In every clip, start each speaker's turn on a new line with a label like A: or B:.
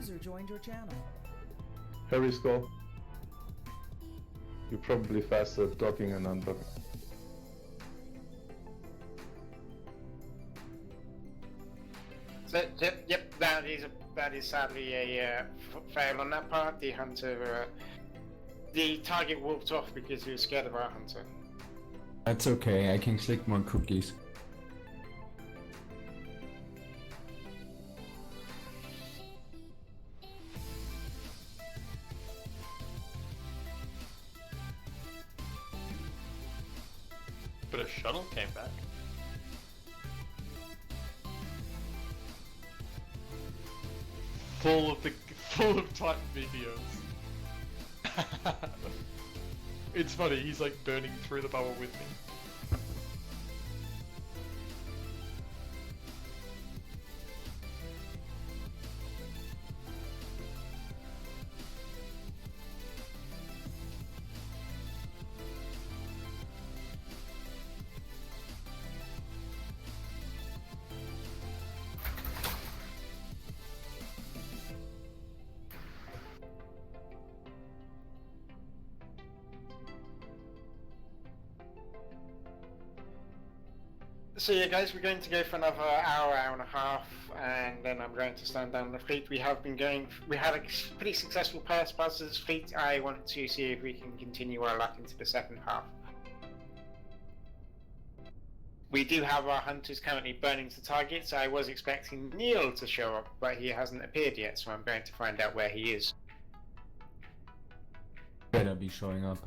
A: User joined your channel.
B: Harry Skull. You're probably faster at docking and undocking.
C: So, yep, that is sadly a fail on that part. The hunter, the target walked off because he was scared of our hunter.
D: That's okay, I can click more cookies.
E: But a shuttle came back. Full of Titan videos. It's funny, he's like burning through the bubble with me.
C: So yeah, guys, we're going to go for another hour and a half, and then I'm going to stand down the fleet. We had a pretty successful pass past this fleet. I want to see if we can continue our luck into the second half. We do have our hunters currently burning the targets. I was expecting Neil to show up, but he hasn't appeared yet, so I'm going to find out where he is.
D: Better be showing up.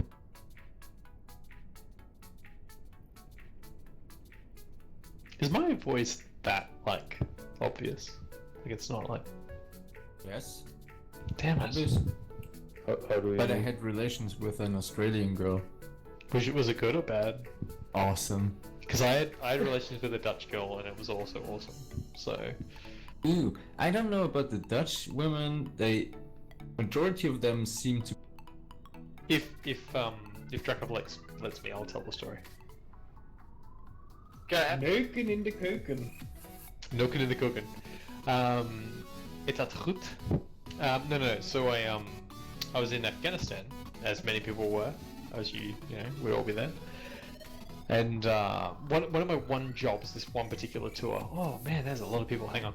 E: Is my voice that, like, obvious? Like, it's not like...
D: Yes.
E: Damn it.
D: Obvious.
B: How do we
D: But I
B: know?
D: had relations with an Australian girl.
E: Was it good or bad?
D: Awesome.
E: Because I had relations with a Dutch girl and it was also awesome. So...
D: Ooh, I don't know about the Dutch women. Majority of them seem to...
E: If Drakov lets me, I'll tell the story.
C: Go ahead.
F: Neuken in de keuken.
E: Noken in the cooking. Is dat goed? No. So I was in Afghanistan, as many people were, as you know, we'd all be there. And one of my jobs, this one particular tour. Oh man, there's a lot of people. Hang on.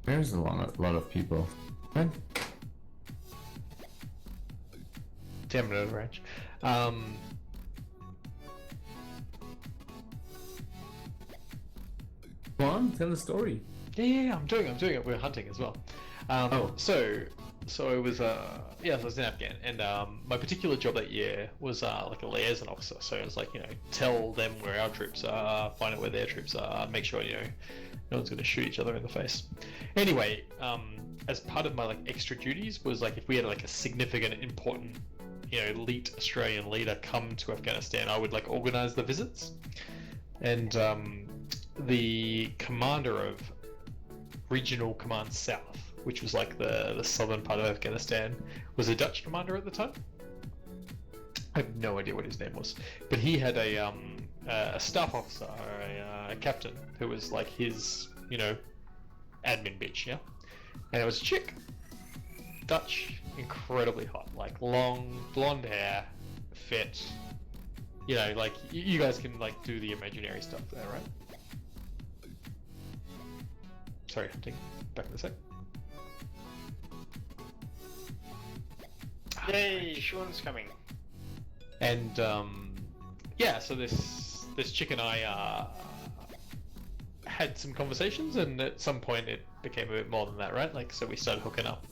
D: There's a lot of people. What?
E: Damn it, out of range.
D: Go on, tell the story.
E: Yeah, I'm doing it. We're hunting as well. So it was so I was in Afghan, and my particular job that year was like a liaison officer. So it was like, you know, tell them where our troops are, find out where their troops are, make sure, you know, no one's going to shoot each other in the face. Anyway, as part of my like extra duties was like if we had like a significant, important, you know, elite Australian leader come to Afghanistan, I would like organize the visits, and the commander of Regional Command South, which was like the southern part of Afghanistan, was a Dutch commander at the time. I have no idea what his name was, but he had a staff officer, or a captain, who was like his, you know, admin bitch, yeah? And it was a chick. Dutch, incredibly hot, like long, blonde hair, fit. You know, like, you guys can like do the imaginary stuff there, right? Sorry, hunting. Back in a sec.
C: Yay, Sean's coming.
E: And yeah, so this chick and I had some conversations, and at some point it became a bit more than that, right? Like, so we started hooking up.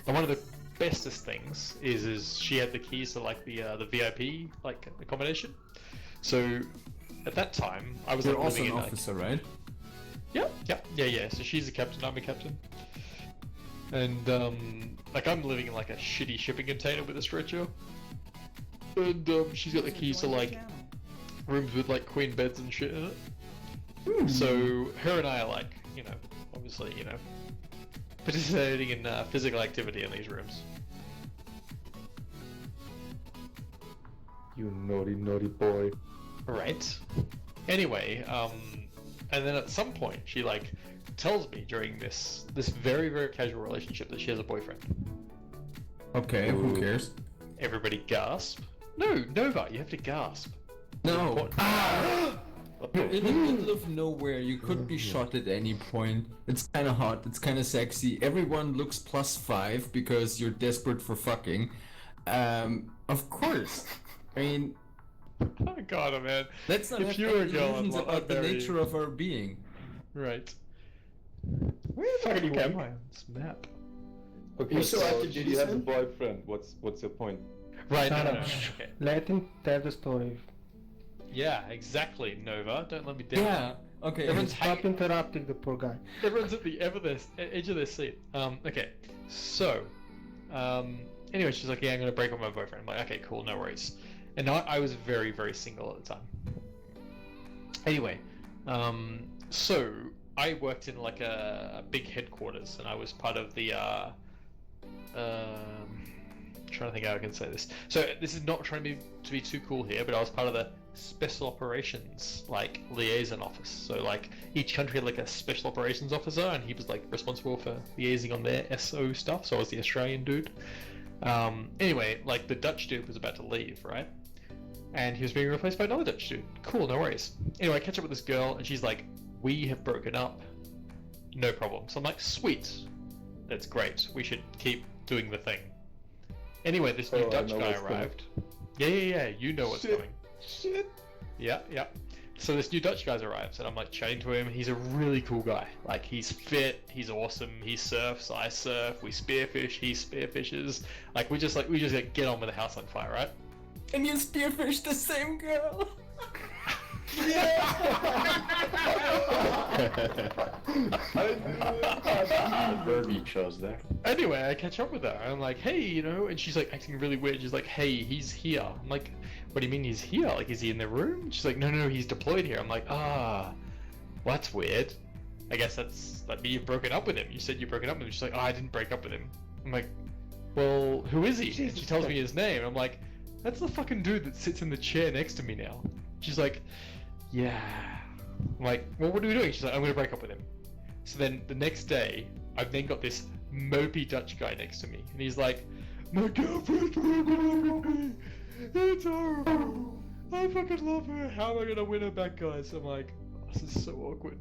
E: And one of the bestest things is she had the keys to like the VIP like accommodation. So at that time, I was
D: You're
E: like
D: also
E: living
D: an
E: in
D: officer, right?
E: Yeah. So she's a captain, I'm a captain. And like I'm living in like a shitty shipping container with a stretcher. And she's got the
A: User
E: keys to
A: joined your
E: like
A: channel.
E: rooms with like queen beds and shit in it.
D: Hmm.
E: So her and I are like, you know, obviously, you know, participating in physical activity in these rooms.
B: You naughty, naughty boy.
E: Right. Anyway, And then at some point, she like tells me during this very very casual relationship that she has a boyfriend.
D: Okay, who cares?
E: Everybody gasp. No, Nova, you have to gasp.
D: No.
E: Important.
D: You're in the middle of nowhere. You could be shot at any point. It's kind of hot. It's kind of sexy. Everyone looks +5 because you're desperate for fucking. Of course. I mean,
E: Oh god, man.
D: let's not
E: If
D: have
E: you were a
D: any
E: girl,
D: illusions
E: I'd
D: about the
E: very-
D: nature of our being.
E: Right.
A: Where the fuck
E: Am
A: am
E: I on this map?
B: Okay,
A: You saw
B: so
A: at the
B: she has a
A: Jason?
B: boyfriend. What's your point?
E: Right.
A: Shut
E: No,
A: up.
E: okay.
A: Let him tell the story.
E: Yeah, exactly, Nova. Don't let me down.
D: Yeah. Okay.
E: Everyone's
A: Stop interrupting the poor guy.
E: Everyone's at the edge of their seat. Okay, so, anyway, she's like, yeah, I'm gonna break up with my boyfriend. I'm like, okay, cool, no worries. And I was very, very single at the time. Anyway, so I worked in like a big headquarters, and I was part of the, trying to think how I can say this. So this is not trying to be too cool here, but I was part of the special operations like liaison office. So like each country had like a special operations officer, and he was like responsible for liaising on their SO stuff. So I was the Australian dude. Anyway, like the Dutch dude was about to leave, right? And he was being replaced by another Dutch dude. Cool, no worries. Anyway, I catch up with this girl, and she's like, "We have broken up. No problem." So I'm like, "Sweet, that's great. We should keep doing the thing." Anyway, this new
B: Oh, I
E: Dutch
B: know
E: guy
B: what's coming.
E: arrived. Yeah. You know what's
B: Shit.
E: coming.
B: Shit.
E: Yeah. So this new Dutch guy's arrives, and I'm like chatting to him. He's a really cool guy. Like he's fit, he's awesome. He surfs, I surf. We spearfish, he spearfishes. Like we just like, get on with the house on fire, right?
D: And you spearfish the same girl.
F: Verb you chose there.
E: Anyway, I catch up with her. I'm like, hey, you know, and she's like acting really weird. She's like, hey, he's here. I'm like, what do you mean he's here? Like, is he in the room? She's like, no, he's deployed here. I'm like, well, that's weird. I guess that means you've broken up with him. You said you've broken up with him. She's like, oh, I didn't break up with him. I'm like, well, who is he? And she tells me his name. I'm like, that's the fucking dude that sits in the chair next to me now. She's like, yeah. I'm like, well, what are we doing? She's like, I'm gonna break up with him. So then the next day, I've then got this mopey Dutch guy next to me, and he's like, my girlfriend's broken up with me. It's horrible. I fucking love her. How am I gonna win her back, guys? I'm like, this is so awkward.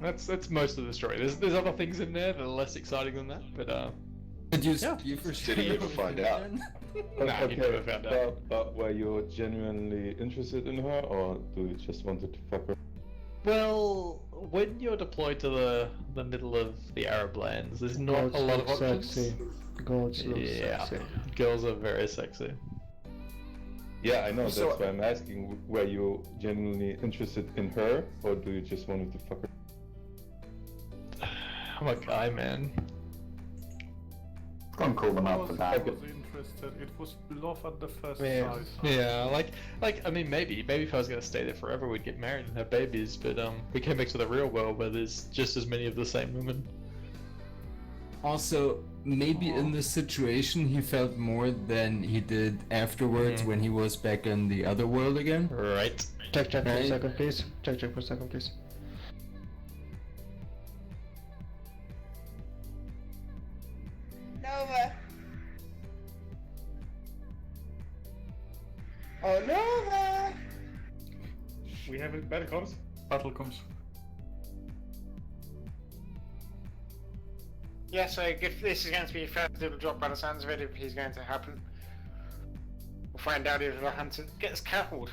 E: That's most of the story. There's other things in there that are less exciting than that, but
D: Did you
E: Yeah.
D: spearfish?
F: Did he ever find out?
E: Nah, he never found out.
B: But were you genuinely interested in her, or do you just wanted to fuck her?
E: well, when you're deployed to the middle of the Arab lands, there's not
A: Goats
E: a lot of
A: look
E: options.
A: sexy. Goats look
E: Yeah,
A: sexy.
E: girls are very sexy.
B: Yeah, I know. That's
F: So-
B: why I'm asking. Were you genuinely interested in her, or do you just wanted to fuck her?
E: I'm a guy, man.
F: Can't call them
G: I
F: out for
G: was
F: that.
G: interested. It was love at the first
A: Yeah.
G: sight.
E: Yeah, like I mean, maybe if I was gonna stay there forever, we'd get married and have babies. But we came back to the real world where there's just as many of the same women.
D: Also, maybe in this situation he felt more than he did afterwards
E: Mhm.
D: when he was back in the other world again.
E: Right.
A: Check for a
D: Right.
A: second, please. Check for a second, please.
H: Nova. Oh, Nova.
G: We have it. Battle comes. Battle comes.
C: Yeah, so if this is going to be a first little drop by the sounds of it, if he's going to happen. We'll find out if the hunter gets killed.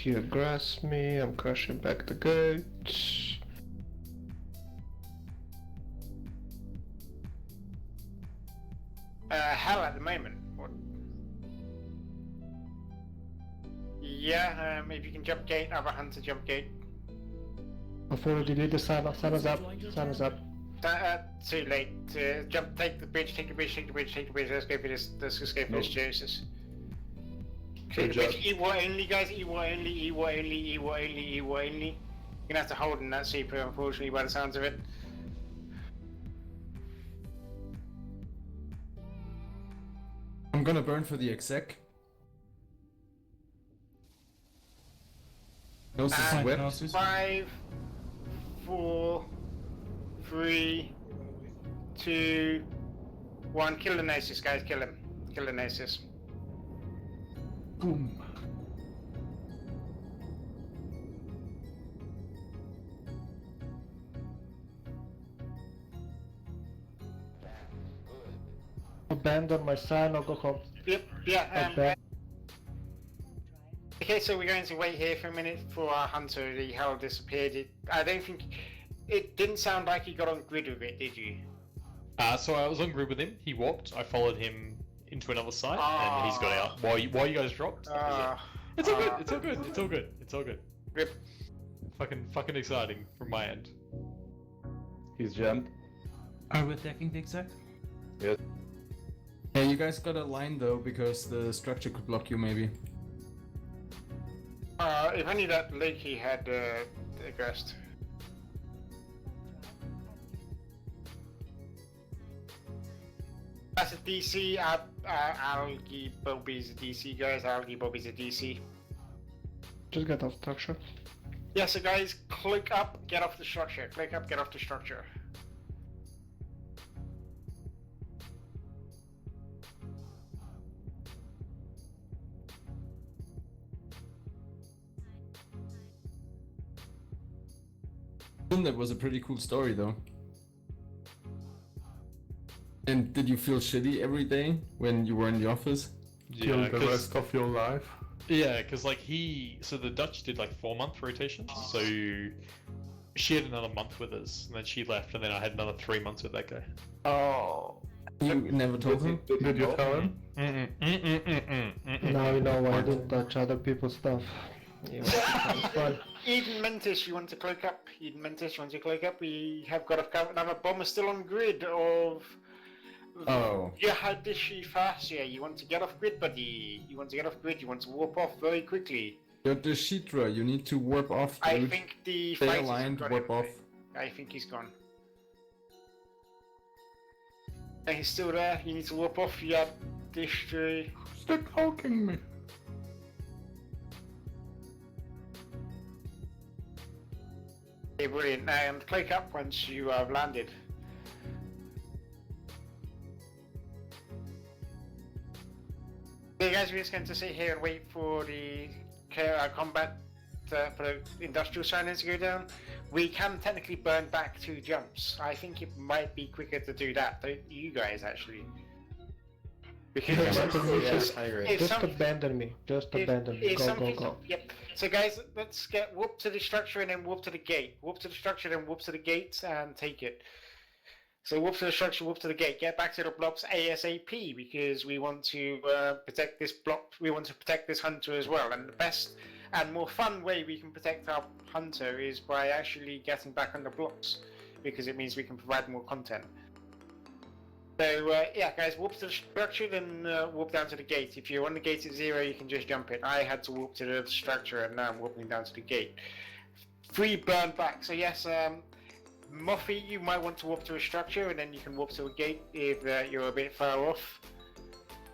A: You grasp me, I'm crushing back the goats.
C: Hell at the moment. What? Yeah, if you can jump gate, other hunter jump gate.
A: Before you delete the sun is up. Sun is up.
C: Too late. Jump, take the bridge, take the bridge, take the bridge, take the bridge. Let's go for this. Let's escape
B: No.
C: this Jesus.
B: Good
C: Take the bridge.
B: job.
C: E-war only, guys. E-war only. E-war only. E-war only. E-war only. You're gonna have to hold in that super, unfortunately, by the sounds of it.
D: gonna burn for the exec. Gnosis
C: And
D: whip.
H: Gnosis.
C: 5, 4, 3, 2, 1. Kill the Gnosis, guys. Kill him. Kill the Gnosis.
H: Boom.
A: Abandon my son or go home.
C: Yep, yeah.
A: Okay.
C: Okay, so we're going to wait here for a minute for our hunter. The hell disappeared. I don't think it didn't sound like he got on grid with it, did you?
E: So I was on grid with him. He walked. I followed him into another site, and he's got out. While you guys dropped. That was it. It's all good. It's all good. It's all good. It's all good.
C: Rip.
E: Fucking exciting from my end.
B: He's jammed.
H: Are we attacking the exec?
B: Yes.
D: Yeah, you guys got a line though, because the structure could block you maybe.
C: If only that Loki had aggressed. That's a DC. Algae Bobby's a DC, guys. Algae Bobby's a DC.
A: Just get off structure.
C: Yeah, so guys, click up, get off the structure. Click up, get off the structure.
D: That was a pretty cool story though. And did you feel shitty every day when you were in the office?
B: Kill the rest of your life.
E: Yeah, because like so the Dutch did like 4-month rotations. So she had another month with us, and then she left, and then I had another 3 months with that guy.
D: Oh. You never told him?
B: Did you tell him?
A: Now you know why I don't touch other people's stuff. Yeah, it's fun.
C: Eden Mentis, you want to cloak up? Eden Mentis, you want to cloak up? We have got another bomber still on grid of...
D: Oh.
C: Yahadishi Fascia. You want to get off grid, buddy? You want to get off grid? You want to warp off very quickly?
D: You're the Shitra, you need to warp off, dude.
C: I think the
D: Stay
C: fighters
D: aligned,
C: have got
D: warp
C: him.
D: off.
C: I think he's gone. Yeah, he's still there. You need to warp off. Yahadishi.
B: Stop talking me.
C: Okay, brilliant. And cloak up once you have landed. Okay, guys, we're just going to sit here and wait for the combat for the industrial silence to go down. We can technically burn back 2 jumps. I think it might be quicker to do that, don't you guys, actually? Because
A: Just
C: if some-
A: abandon me. Just abandon me.
C: if
A: Go, go,
C: something-
A: go.
C: Yep. So guys, let's get warp to the structure and then warp to the gate. Warp to the structure, then warp to the gate and take it. So warp to the structure, warp to the gate. Get back to the blocks ASAP because we want to protect this block. We want to protect this hunter as well. And the best and more fun way we can protect our hunter is by actually getting back on the blocks because it means we can provide more content. So yeah, guys, warp to the structure, then warp down to the gate. If you're on the gate at 0, you can just jump it. I had to warp to the structure, and now I'm warping down to the gate. 3 burn back. So yes, Moffy, you might want to warp to a structure, and then you can warp to a gate if you're a bit far off.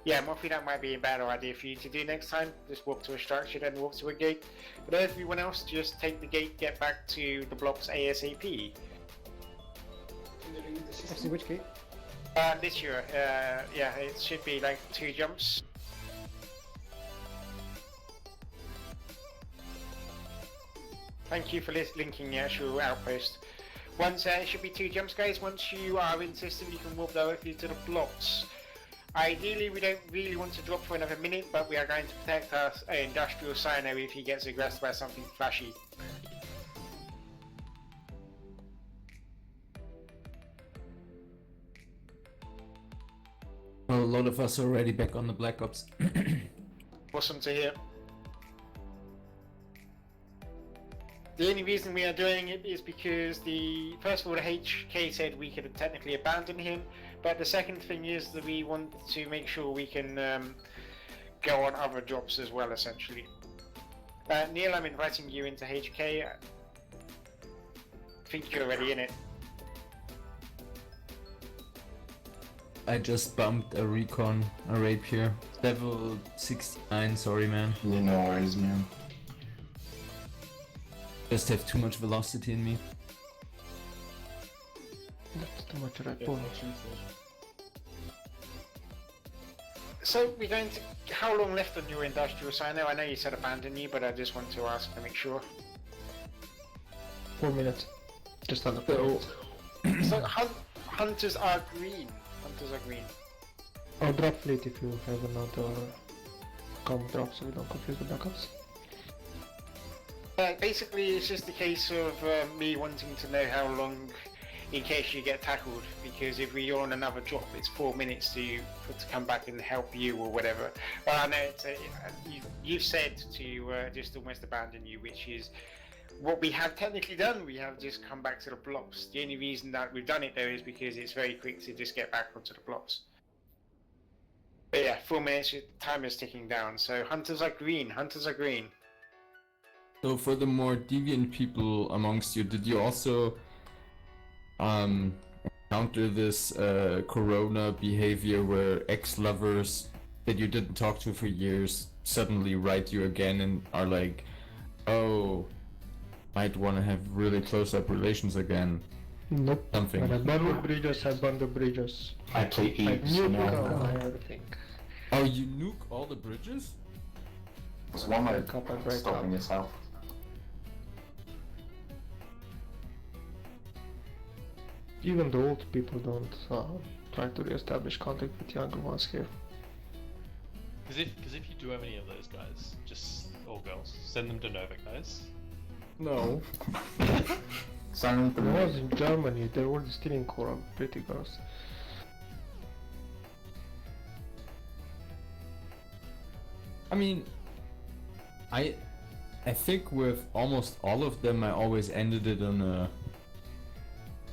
C: Yeah, Moffy, that might be a better idea for you to do next time. Just warp to a structure, then warp to a gate. But everyone else, just take the gate, get back to the blocks ASAP.
A: See which gate?
C: This year, yeah, it should be like 2 jumps. Thank you for linking the actual outpost. Once it should be 2 jumps, guys. Once you are in system, you can warp directly to the blocks. Ideally, we don't really want to drop for another minute, but we are going to protect our industrial Cyno if he gets aggressed by something flashy.
D: Well, a lot of us are already back on the Black Ops.
C: Awesome to hear. The only reason we are doing it is because first of all, the HK said we could technically abandon him, but the second thing is that we want to make sure we can go on other jobs as well, essentially. Neil, I'm inviting you into HK. I think you're already in it.
D: I just bumped a recon, a rapier. Level 69, sorry man.
F: You know worries, man.
D: Just have too much velocity in me.
A: That's too much Red Bull.
C: So we're going to. How long left on your industrial silo? I know you said abandon you, but I just want to ask to make sure.
A: 4 minutes. Just under 4 minutes.
C: So hunters are green. Hunters are green.
A: Or drop fleet if you have another com drop so we don't confuse the backups.
C: Basically, it's just a case of me wanting to know how long, in case you get tackled, because if we're on another drop, it's 4 minutes to come back and help you or whatever. But I know it's you've said to just almost abandon you, which is what we have technically done. We have just come back to the blobs. The only reason that we've done it though is because it's very quick to just get back onto the blobs. But yeah, 4 minutes, time is ticking down. So hunters are green. Hunters are green.
D: So for the more deviant people amongst you, did you also encounter this corona behavior where ex-lovers that you didn't talk to for years suddenly write you again and are like, oh, might want to have really close-up relations again?
A: Nope.
D: Something.
A: When I burn the bridges, I burn the bridges.
F: I play
A: I
F: Eves, you know.
A: everything.
D: Oh, you nuke all the bridges?
F: It's one way
A: Break up and break
F: stopping
A: up.
F: yourself.
A: Even the old people don't try to re-establish contact with younger ones here.
E: Because if you do have any of those guys, just or girls, send them to Nova, guys.
A: No.
F: Silent
A: When I was in Germany, they were still in Quora, pretty girls.
D: I mean, I think with almost all of them, I always ended it on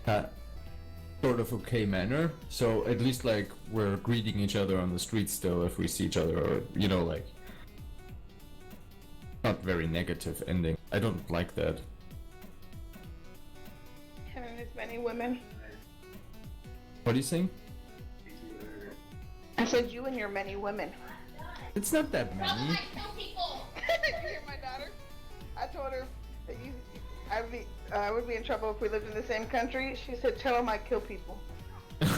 D: a sort of okay manner. So at least like we're greeting each other on the street still if we see each other, or you know, like not very negative ending. I don't like that.
I: Him and his many women.
D: What are you saying?
I: I said you and your many women.
D: It's not that many.
I: You hear my daughter? I told her that I would be in trouble if we lived in the same country. She said, tell him I kill people. And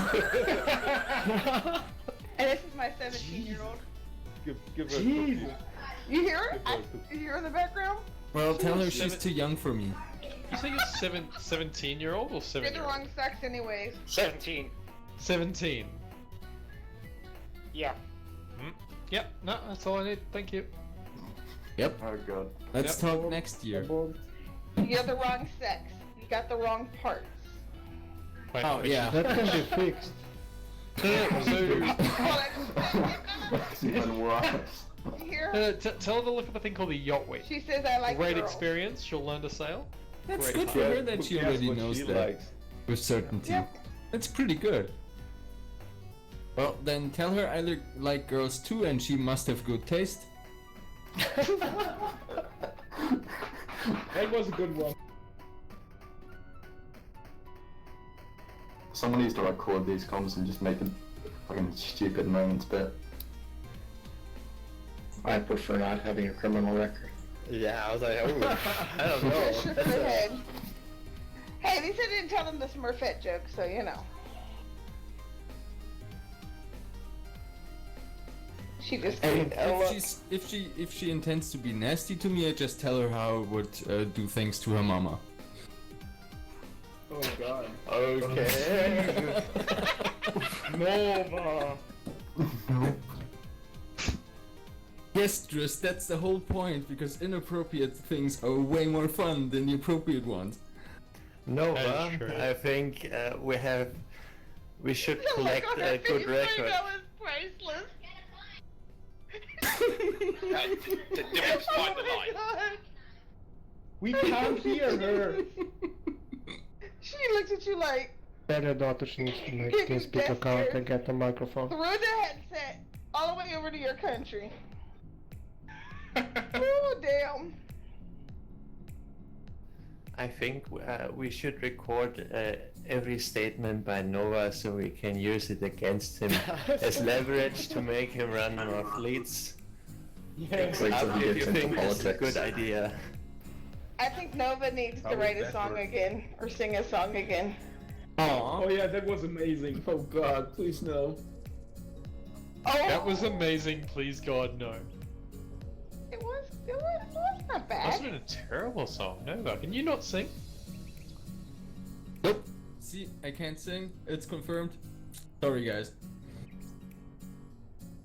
I: this is my 17-year-old.
B: Give her a
F: Jeez.
B: cookie.
I: You hear her?
B: Give her a cookie.
I: You hear her in the background?
D: Well, tell her she's too young for me.
E: You say you're 17-year-old or
I: You're
E: 7-year-old?
I: the wrong sex anyways.
C: 17.
E: 17.
C: Yeah.
E: Yep, no, that's all I need. Thank you.
D: Yep.
F: Oh god.
D: Let's talk next year.
I: You're the wrong sex. You got the wrong parts.
E: Wait,
D: Oh yeah.
A: That can be fixed.
F: It's even worse.
I: You hear her?
E: Tell her to look up a thing called the Yacht Week.
I: She says I like
E: Great
I: girls.
E: experience. She'll learn to sail.
D: That's
E: Great
D: good for
E: time.
D: her that she
B: Guess
D: already
B: what
D: knows
B: she
D: that
B: likes.
D: with certainty.
I: Yep.
D: That's pretty good. Well, then tell her I like girls too, and she must have good taste.
G: That was a good one.
F: Someone needs to record these comms and just make a fucking stupid moments bit. I prefer not having a criminal record.
A: Yeah, I was like, oh, I don't
I: Just shook her head. Hey, at least I didn't tell them the Smurfette joke, so you know. She just
D: And
I: a look.
D: if she intends to be nasty to me, I just tell her how I would do things to her mama.
G: Oh god.
A: okay.
G: Nova.
D: Yes, Driss, that's the whole point, because inappropriate things are way more fun than the appropriate ones.
A: Nova,
E: That is true.
A: I think we should
I: The look
A: collect
I: on her
A: a good
I: face right
A: record.
I: now is priceless.
C: Find the
I: Oh my
C: line.
I: God.
G: We can't hear her.
I: She looks at you like,
A: Tell your daughter she needs to make
I: Give me
A: TeamSpeak account
I: gesture.
A: and get a microphone.
I: throw the headset all the way over to your country. Oh, damn.
J: I think we should record every statement by Nova so we can use it against him as leverage to make him run more fleets.
B: Wait till he
J: If
B: gets
J: you
B: into
J: think that's a
B: politics.
J: good idea.
I: I think Nova needs to
B: How
I: write
B: would
I: a
B: that
I: song
B: work?
I: again or sing a song again.
G: Oh yeah, that was amazing.
K: Oh god, please no.
I: Oh,
E: That was amazing. Please God, no.
I: It was not
E: Must have
I: bad.
E: been a terrible song. Nova, can you not sing?
D: Nope. See, I can't sing. It's confirmed. Sorry, guys.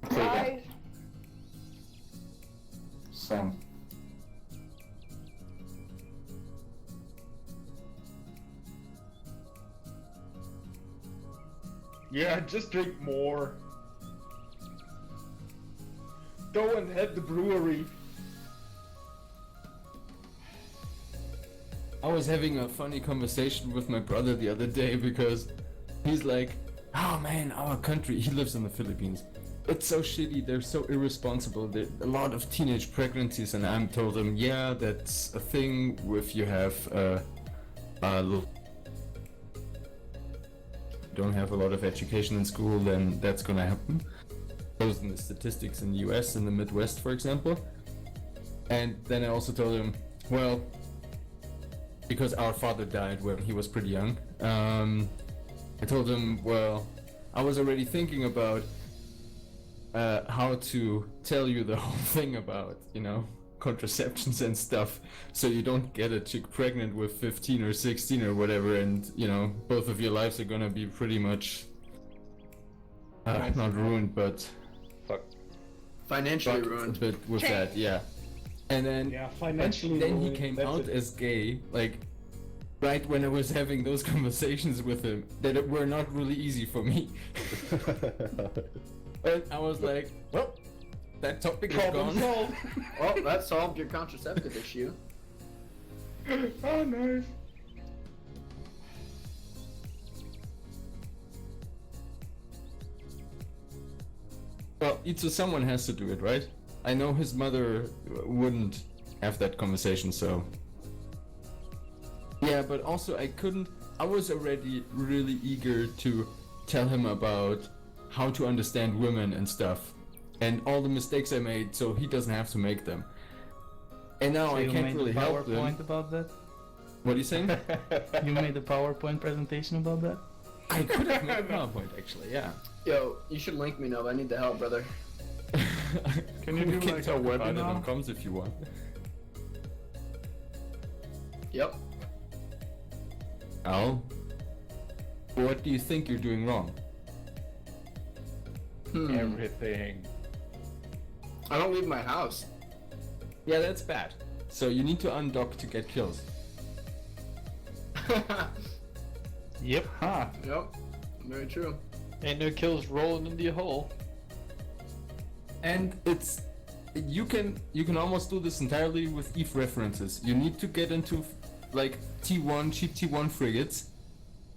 I: Guys,
F: Same.
G: Yeah, just drink more. Go and head the brewery.
D: I was having a funny conversation with my brother the other day because he's like, oh man, our country, he lives in the Philippines. It's so shitty, they're so irresponsible, there a lot of teenage pregnancies, and I told him, yeah, that's a thing if you have don't have a lot of education in school, then that's gonna happen. Those are the statistics in the US, in the Midwest, for example. And then I also told him, well, because our father died when he was pretty young, I told him, well, I was already thinking about how to tell you the whole thing about, you know, contraceptions and stuff, so you don't get a chick pregnant with 15 or 16 or whatever, and, you know, both of your lives are gonna be pretty much not ruined, but
K: Financially
D: fucked
K: ruined.
D: a bit with that, yeah. And then
G: Yeah,
D: but
G: financially.
D: then he
G: ruined,
D: came
G: that's
D: out
G: it.
D: as gay, like right when I was having those conversations with him that were not really easy for me. And I was like, well, that topic is
G: Problem
D: gone.
G: solved.
K: Well, that solved your contraceptive issue.
G: Oh nice.
D: Well, Itsu, someone has to do it, right? I know his mother wouldn't have that conversation, so. Yeah, but also I was already really eager to tell him about how to understand women and stuff, and all the mistakes I made, so he doesn't have to make them. And now
H: So
D: I
H: you
D: can't
H: made
D: really
H: a
D: help
H: PowerPoint
D: him.
H: about that?
D: What are you saying?
H: You made a PowerPoint presentation about that?
D: I could have made a PowerPoint, actually, yeah.
K: Yo, you should link me, Nova. I need the help, brother.
A: Can you
D: We
A: do
D: can
A: like
D: talk
A: a
D: about it on
A: webinar?
D: comms if you want.
K: Yep.
D: Al, what do you think you're doing wrong?
B: Everything.
K: I don't leave my house.
D: Yeah, that's bad. So you need to undock to get kills.
E: Yep.
A: Ha!
K: Yep. Very true.
E: Ain't no kills rolling into your hole.
D: And you can almost do this entirely with EVE references. You need to get into like T1 cheap T1 frigates,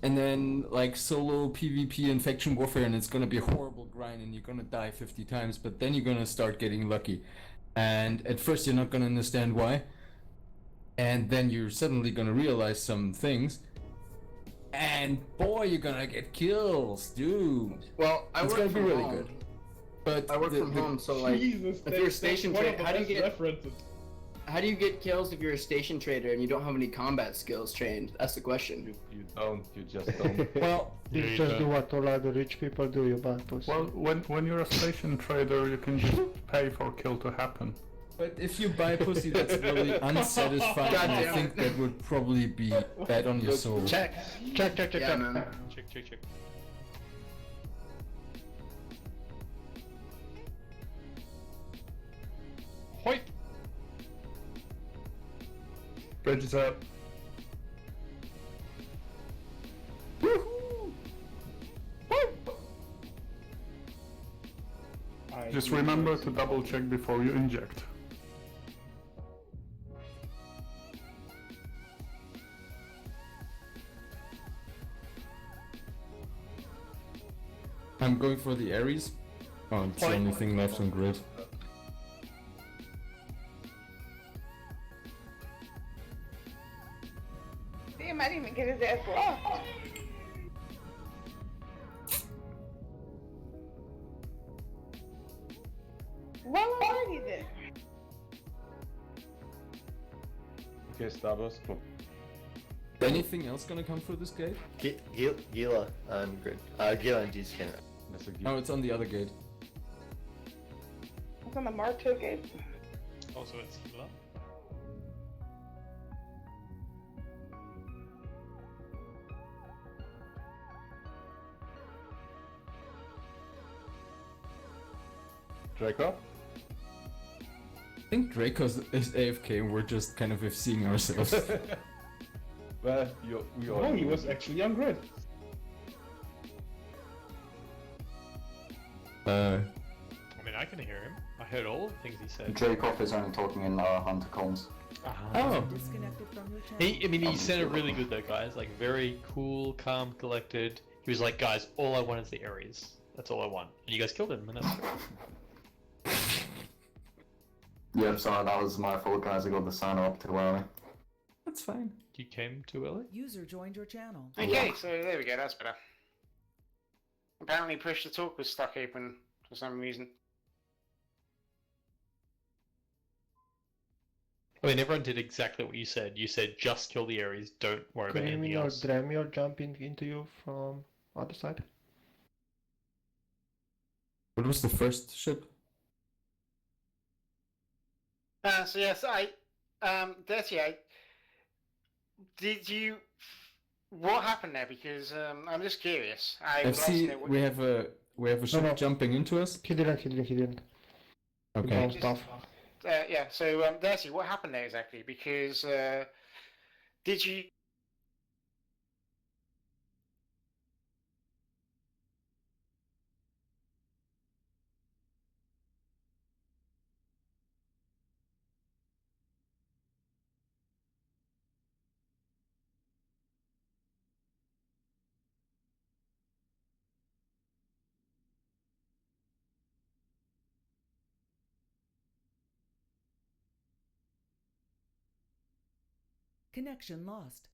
D: and then like solo PvP and faction warfare, and it's gonna be a horrible grind, and you're gonna die 50 times. But then you're gonna start getting lucky, and at first you're not gonna understand why, and then you're suddenly gonna realize some things. And boy, you're gonna get kills, dude.
K: Well, I
D: It's
K: work
D: gonna be
K: from
D: really
K: home.
D: good. But
K: I work from home, so like,
G: Jesus,
K: if you're a station
G: one of
K: trader,
G: the
K: how do you
G: best
K: get
G: references?
K: how do you get kills if you're a station trader and you don't have any combat skills trained? That's the question.
B: You don't. You just don't.
A: Well,
E: Yeah,
A: you
E: you
A: just
E: don't.
A: do what all other rich people do, you buy pussy.
L: Well, when you're a station trader, you can just pay for kill to happen.
D: But if you buy pussy that's really unsatisfying,
K: God
D: I
K: damn
D: think
K: it.
D: that would probably be bad on your soul.
K: Check.
G: Check.
K: Yeah, man.
E: Check. Hoip!
L: Bridge is up. Just remember to double check before you inject.
D: I'm going for the Ares. Oh, it's the only thing left on grid.
I: might even get his ass lost. Well, alrighty then.
B: Okay, Starburst, go.
D: Anything else gonna come through this gate?
J: Gila and Grid. Gila and G-Skin.
B: That's a
D: Oh, it's on the other gate.
I: It's on the Mark 2 gate.
E: Also, it's Gila.
B: Draco?
D: I think Draco's is AFK and we're just kind of seeing ourselves.
B: Well, we all.
G: Oh, he was actually on grid.
E: I mean, I can hear him. I heard all the things he said.
F: Dracoff is only talking in Hunter comms.
D: Oh.
M: Disconnected from your channel.
E: He sounded really good though, guys. Like very cool, calm, collected. He was like, guys, all I want is the Ares. That's all I want. And you guys killed him, and that's great.
F: Yep, sorry, that was my fault, guys. I got the signer up too early.
D: That's fine.
E: You came too early?
M: User joined your channel.
C: Okay, so there we go, that's better. Apparently push to talk was stuck open for some reason.
E: I mean, everyone did exactly what you said. You said just kill the Ares, don't worry about anything
A: Couldn't or
E: else.
A: Dremio jumping into you from other side?
D: What was the first ship?
C: So yes, Dirty, did you, what happened there? Because I'm just curious. I would like to
D: FC,
C: know what...
D: we have a ship
A: no.
D: jumping into us.
A: He didn't.
D: Okay.
A: He bounced off.
C: Yeah, so Dirty, what happened there exactly? Because did you
M: Connection lost.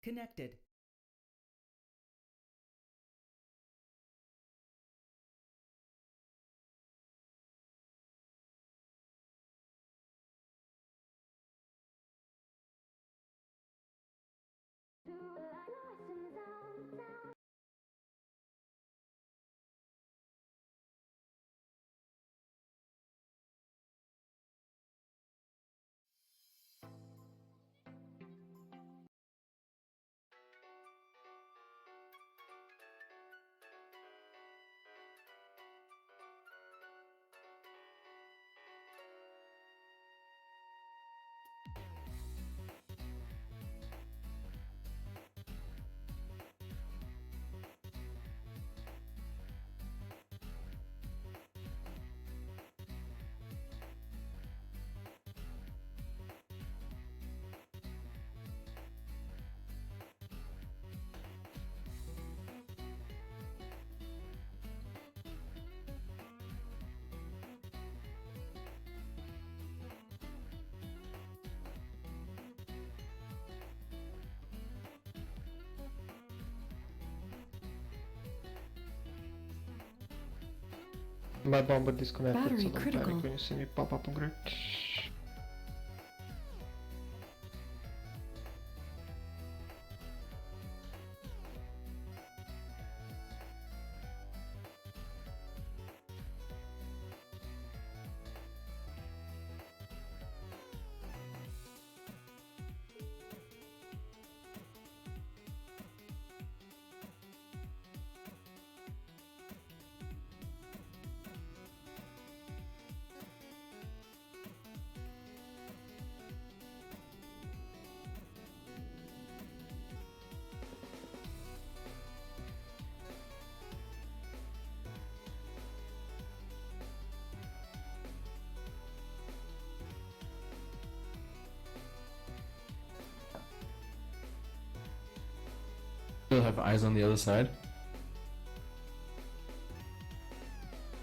M: Connected.
A: My bomber disconnected,
M: Battery
A: so don't
M: critical.
A: panic when you see me pop up on grid.
D: Still have eyes on the other side.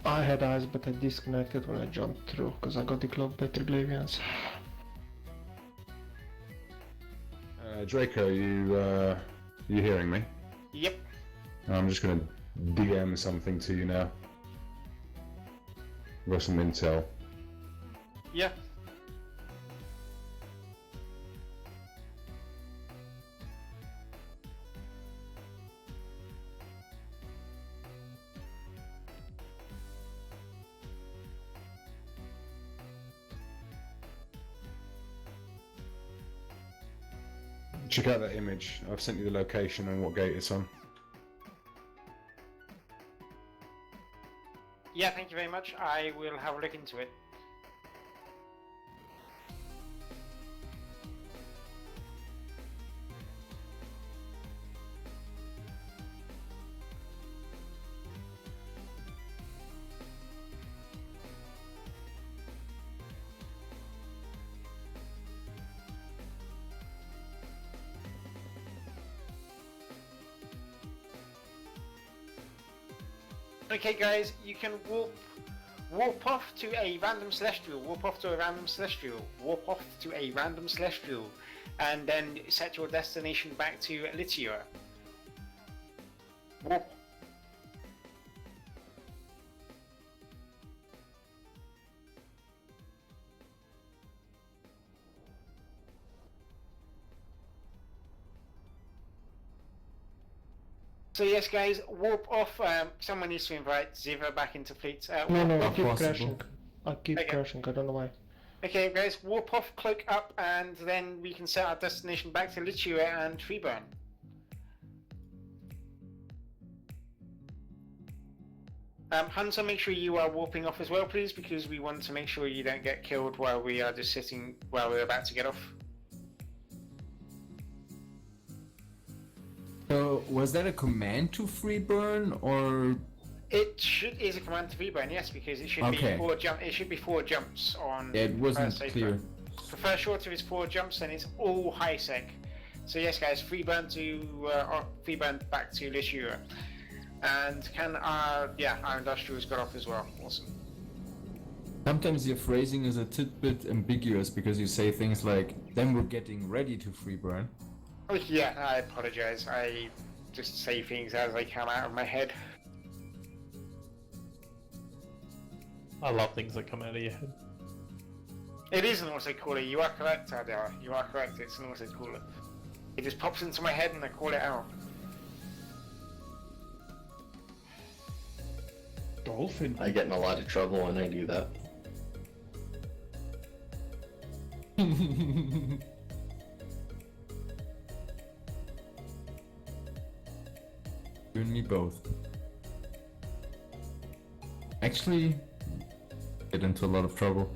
A: I had eyes, but I disconnected when I jumped through, because I got decloaked by Triglavians.
N: Draco, you hearing me?
C: Yep.
N: I'm just gonna DM something to you now. Got some intel.
C: Yeah.
N: Check out that image. I've sent you the location and what gate it's on.
C: Yeah, thank you very much. I will have a look into it. Okay guys, you can warp off to a random celestial, warp off to a random celestial, warp off to a random celestial, and then set your destination back to Litia. Warp. So yes guys, warp off. Someone needs to invite Ziva back into fleet.
A: No, I
D: Not
A: keep
D: possible.
A: crashing. I keep crashing, I don't know why.
C: Okay guys, warp off, cloak up, and then we can set our destination back to Litua and Treeburn. Hunter, make sure you are warping off as well please, because we want to make sure you don't get killed while we are just sitting, while we're about to get off.
D: So, was that a command to free burn, or...?
C: It is a command to Freeburn, yes, because it should
D: Okay.
C: be 4 jumps on.
D: Yeah, it wasn't
C: first
D: clear.
C: burn. For first shorter is 4 jumps, and it's all high sec. So yes, guys, Freeburn back to Litua, and can our industrials got off as well. Awesome.
D: Sometimes your phrasing is a tidbit ambiguous because you say things like, then we're getting ready to free burn.
C: Oh yeah, I apologize. I just say things as they come out of my head.
E: I love things that come out of your head.
C: It is an autocaller. You are correct, Adele. You are correct. It's an autocaller. It just pops into my head and I call it out.
G: Dolphin.
J: I get in a lot of trouble when I do that.
D: You and me both. Actually, get into a lot of trouble.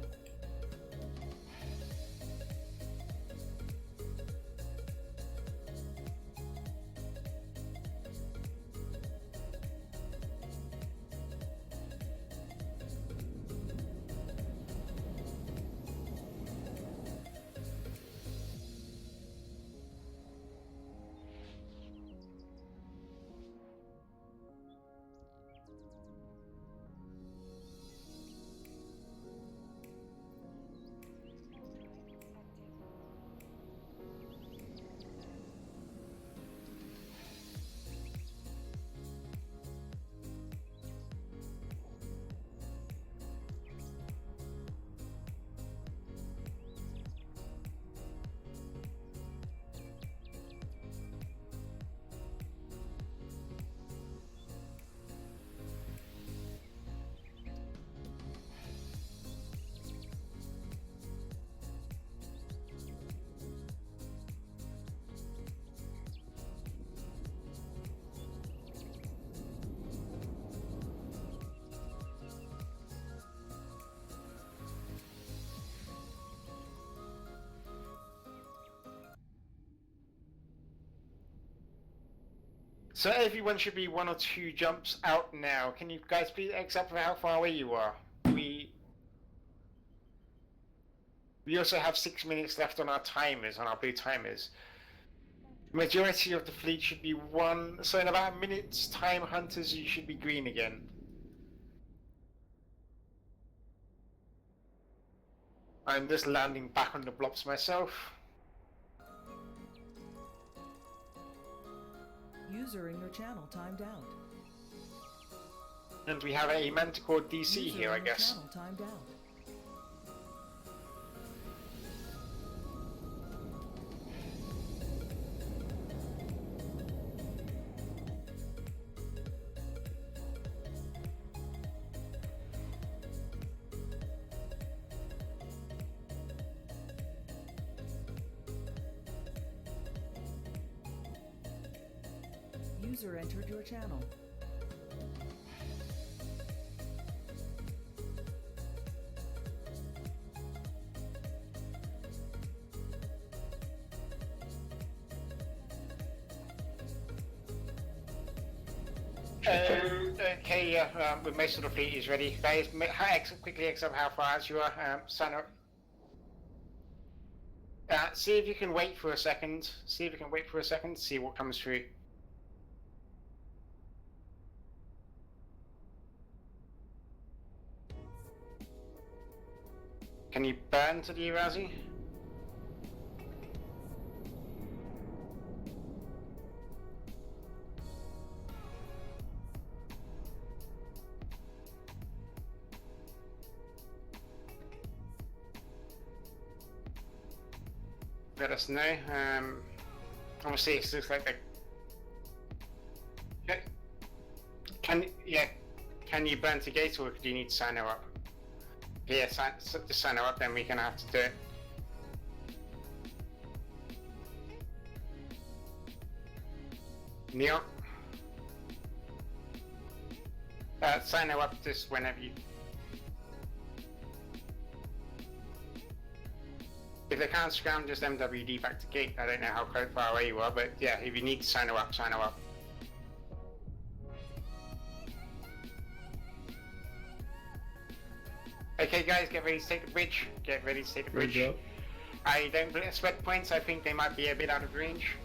C: So everyone should be 1 or 2 jumps out now. Can you guys please accept how far away you are? We also have 6 minutes left on our timers, on our blue timers. Majority of the fleet should be 1, so in about a minute's time, hunters, you should be green again. I'm just landing back on the blobs myself.
M: User in your channel timed out.
C: And we have a Manticore DC
M: User
C: here, I
M: in your
C: guess.
M: channel timed out. User entered your channel.
C: Okay, yeah, most of the fleet is ready. Guys, quickly accept how far as you are. Sign up. See if you can wait for a second. See if you can wait for a second to see what comes through. Can you burn to the Irazi? Let us know. Obviously, it looks like they... Can you burn to gate, or do you need to sign her up? Yeah, just sign her up, then we're gonna have to do it. Neil? Sign her up just whenever you... If they can't scram, just MWD back to gate. I don't know how far away you are, but yeah, if you need to sign her up, sign her up. Okay guys, get ready to take the bridge. Get ready to take the bridge. I don't expect points, I think they might be a bit out of range.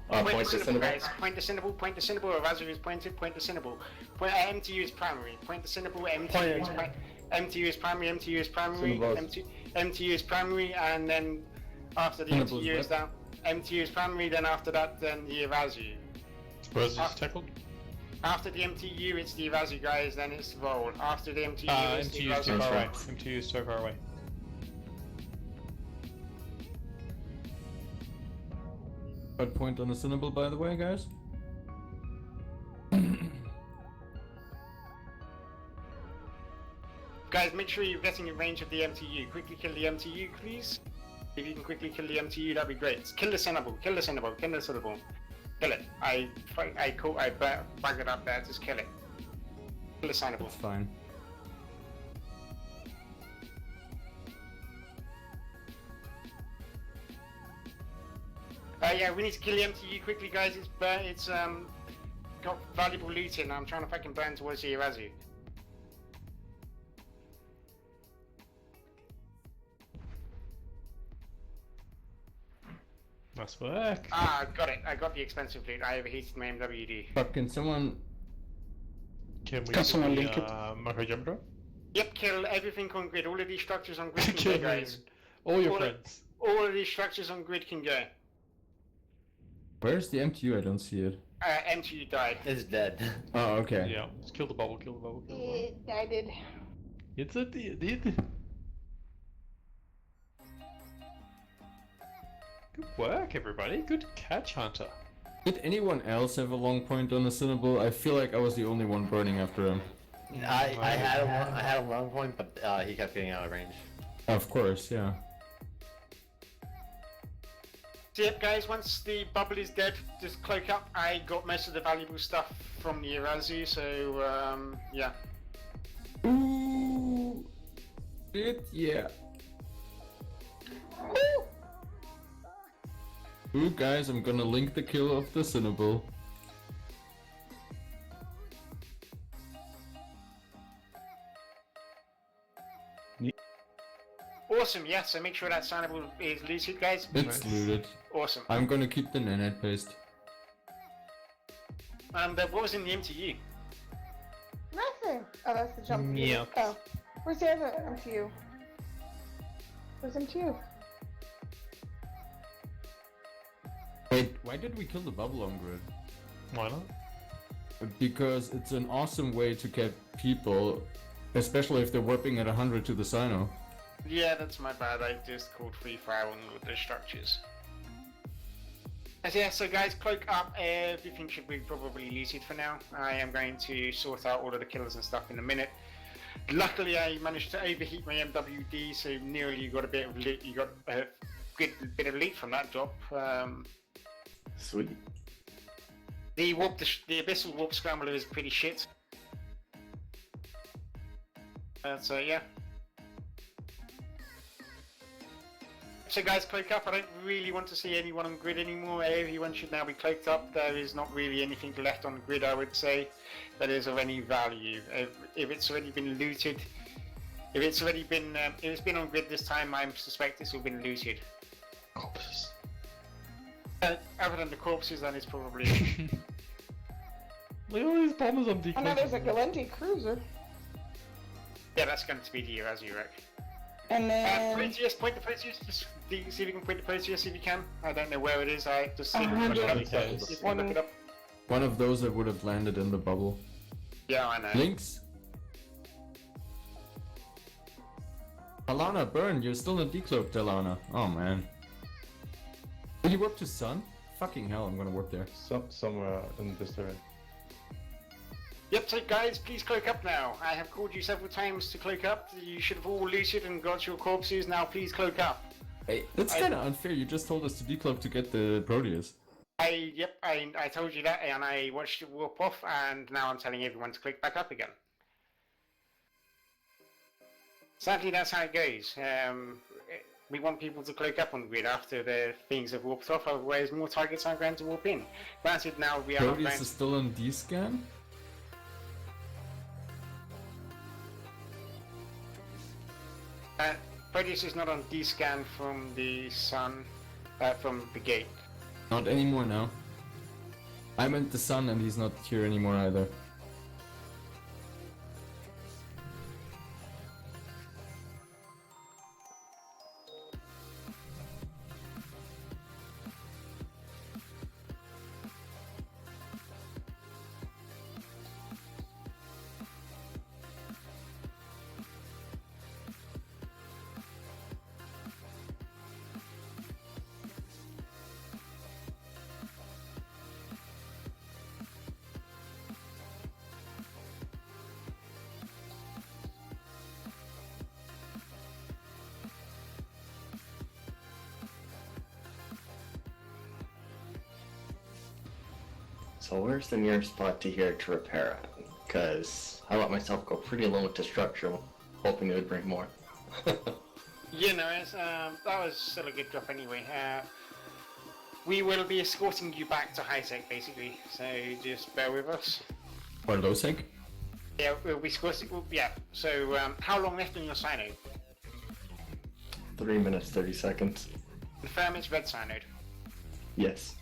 C: Point to Cinnable, guys. Point to Cinnable, point to Cinnable. Arazu is pointed, point to Cinnable. MTU is primary. Point to Cinnable, MTU is primary, MTU is primary, MTU is primary, and then after the
D: Cinnable's
C: MTU is
D: what?
C: down, MTU is primary, then after that, then the Irazu.
E: Where's this tackled?
C: After the MTU, it's the Irazu guys, then it's the Vol. After the MTU, it's the
E: MTU is too
C: Irazu.
E: far away. MTU is so far away.
D: What point on the Cinnable, by the way, guys?
C: Guys, make sure you're getting in range of the MTU. Quickly kill the MTU, please. If you can quickly kill the MTU, that'd be great. Kill the Cinnable, kill the Cinnable, kill the Cinnable. Kill it. I bagged it up there, just kill it. Kill the Cinnable.
D: It's fine.
C: Yeah, we need to kill the MTU quickly, guys. It's got valuable loot in. I'm trying to fucking burn towards the Irazu.
E: Nice work.
C: Ah, got it. I got the expensive loot. I overheated my MWD.
D: Fuck, can someone...
E: Can we
A: Can someone link it?
E: Micro jumper?
C: Yep, kill everything on grid. All of these structures on grid can
E: Kill
C: go, guys.
E: all your
C: All-
E: friends.
C: All of these structures on grid can go.
D: Where's the MTU? I don't see it.
C: MTU died.
J: It's dead.
D: Oh, okay.
E: Yeah, just kill the bubble, kill the bubble, kill the bubble.
I: I did.
E: It's a did. Good work, everybody. Good catch, Hunter.
D: Did anyone else have a long point on the Cinnable? I feel like I was the only one burning after him.
J: I had a long point, but he kept getting out of range.
D: Of course, yeah.
C: So yep, guys, once the bubble is dead, just cloak up. I got most of the valuable stuff from the Irazu, so yeah.
D: Ooh! Shit, yeah. Ooh, guys, I'm gonna link the kill of the Cinnable.
C: Awesome, yeah, so make sure that signable is looted, guys.
D: It's looted.
C: Awesome.
D: I'm gonna keep the nanite paste.
C: And what was in the MTU?
I: Nothing. Oh, that's the jump.
E: Yeah.
I: Oh, where's the other MTU? Where's MTU?
D: Wait, why did we kill the bubble on grid?
E: Why not?
D: Because it's an awesome way to get people, especially if they're warping at 100 to the Sino.
C: Yeah, that's my bad. I just called free fire on all the structures. Yeah, so guys, cloak up. Everything should be probably looted for now. I am going to sort out all of the killers and stuff in a minute. Luckily, I managed to overheat my MWD, so nearly got a bit of loot. You got a good bit of loot from that drop.
J: Sweet.
C: The abyssal warp scrambler is pretty shit. So yeah. So guys, cloak up. I don't really want to see anyone on grid anymore. Everyone should now be cloaked up. There is not really anything left on grid, I would say, that is of any value. If it's already been looted, if it's been on grid this time, I suspect it's all been looted.
E: Corpses.
C: Other than the corpses, then it's probably.
E: Look at all these bombers on
I: Oh no, there's a Galenti cruiser.
C: Yeah, that's going to be the Irazu wreck.
I: And then...
C: Proteus, point the Proteus. Just see if you can point the Proteus if you can. I don't know where it is. I just see if you can look it up.
D: One of those that would have landed in the bubble.
C: Yeah, I know.
D: Links? Alana, burn! You're still in decloaked, Alana. Oh man. Will you warp to Sun? Fucking hell, I'm gonna warp there.
B: Somewhere in this area.
C: Yep, so guys, please cloak up now. I have called you several times to cloak up. You should have all looted and got your corpses. Now please cloak up.
D: Hey, that's kinda unfair. You just told us to decloak to get the Proteus.
C: I told you that and I watched it warp off and now I'm telling everyone to click back up again. Sadly, that's how it goes. We want people to cloak up on grid after the things have warped off, otherwise more targets are going to warp in. Granted, now we are not
D: Proteus
C: going
D: is still on D-scan?
C: Proteus is not on D-scan from the sun, from the gate.
D: Not anymore now. I meant the Sun and he's not here anymore either.
J: So where's the nearest spot to here to repair at? Because I let myself go pretty low to structural, hoping it would bring more.
C: You know, that was still a good drop anyway. We will be escorting you back to high tech, basically. So just bear with us.
D: Or low sec?
C: Yeah, we'll be escorting. Yeah. So how long left on your synode?
J: 3 minutes 30 seconds.
C: Confirm it's red synode.
J: Yes.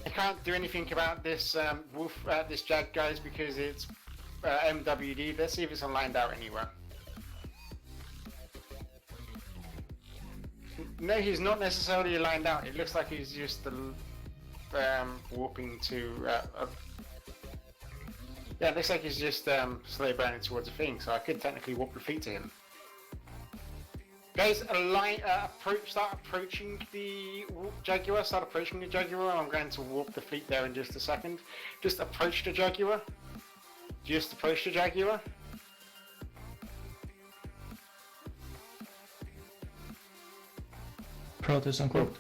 C: I can't do anything about this wolf, this jag, guys, because it's MWD. Let's see if it's lined out anywhere. No, he's not necessarily lined out. It looks like he's just warping to. Yeah, it looks like he's just slow burning towards a thing. So I could technically warp the fleet to him. Guys, start approaching the Jaguar. Start approaching the Jaguar. I'm going to warp the fleet there in just a second. Just approach the Jaguar. Just approach the Jaguar.
H: Proteus unquote.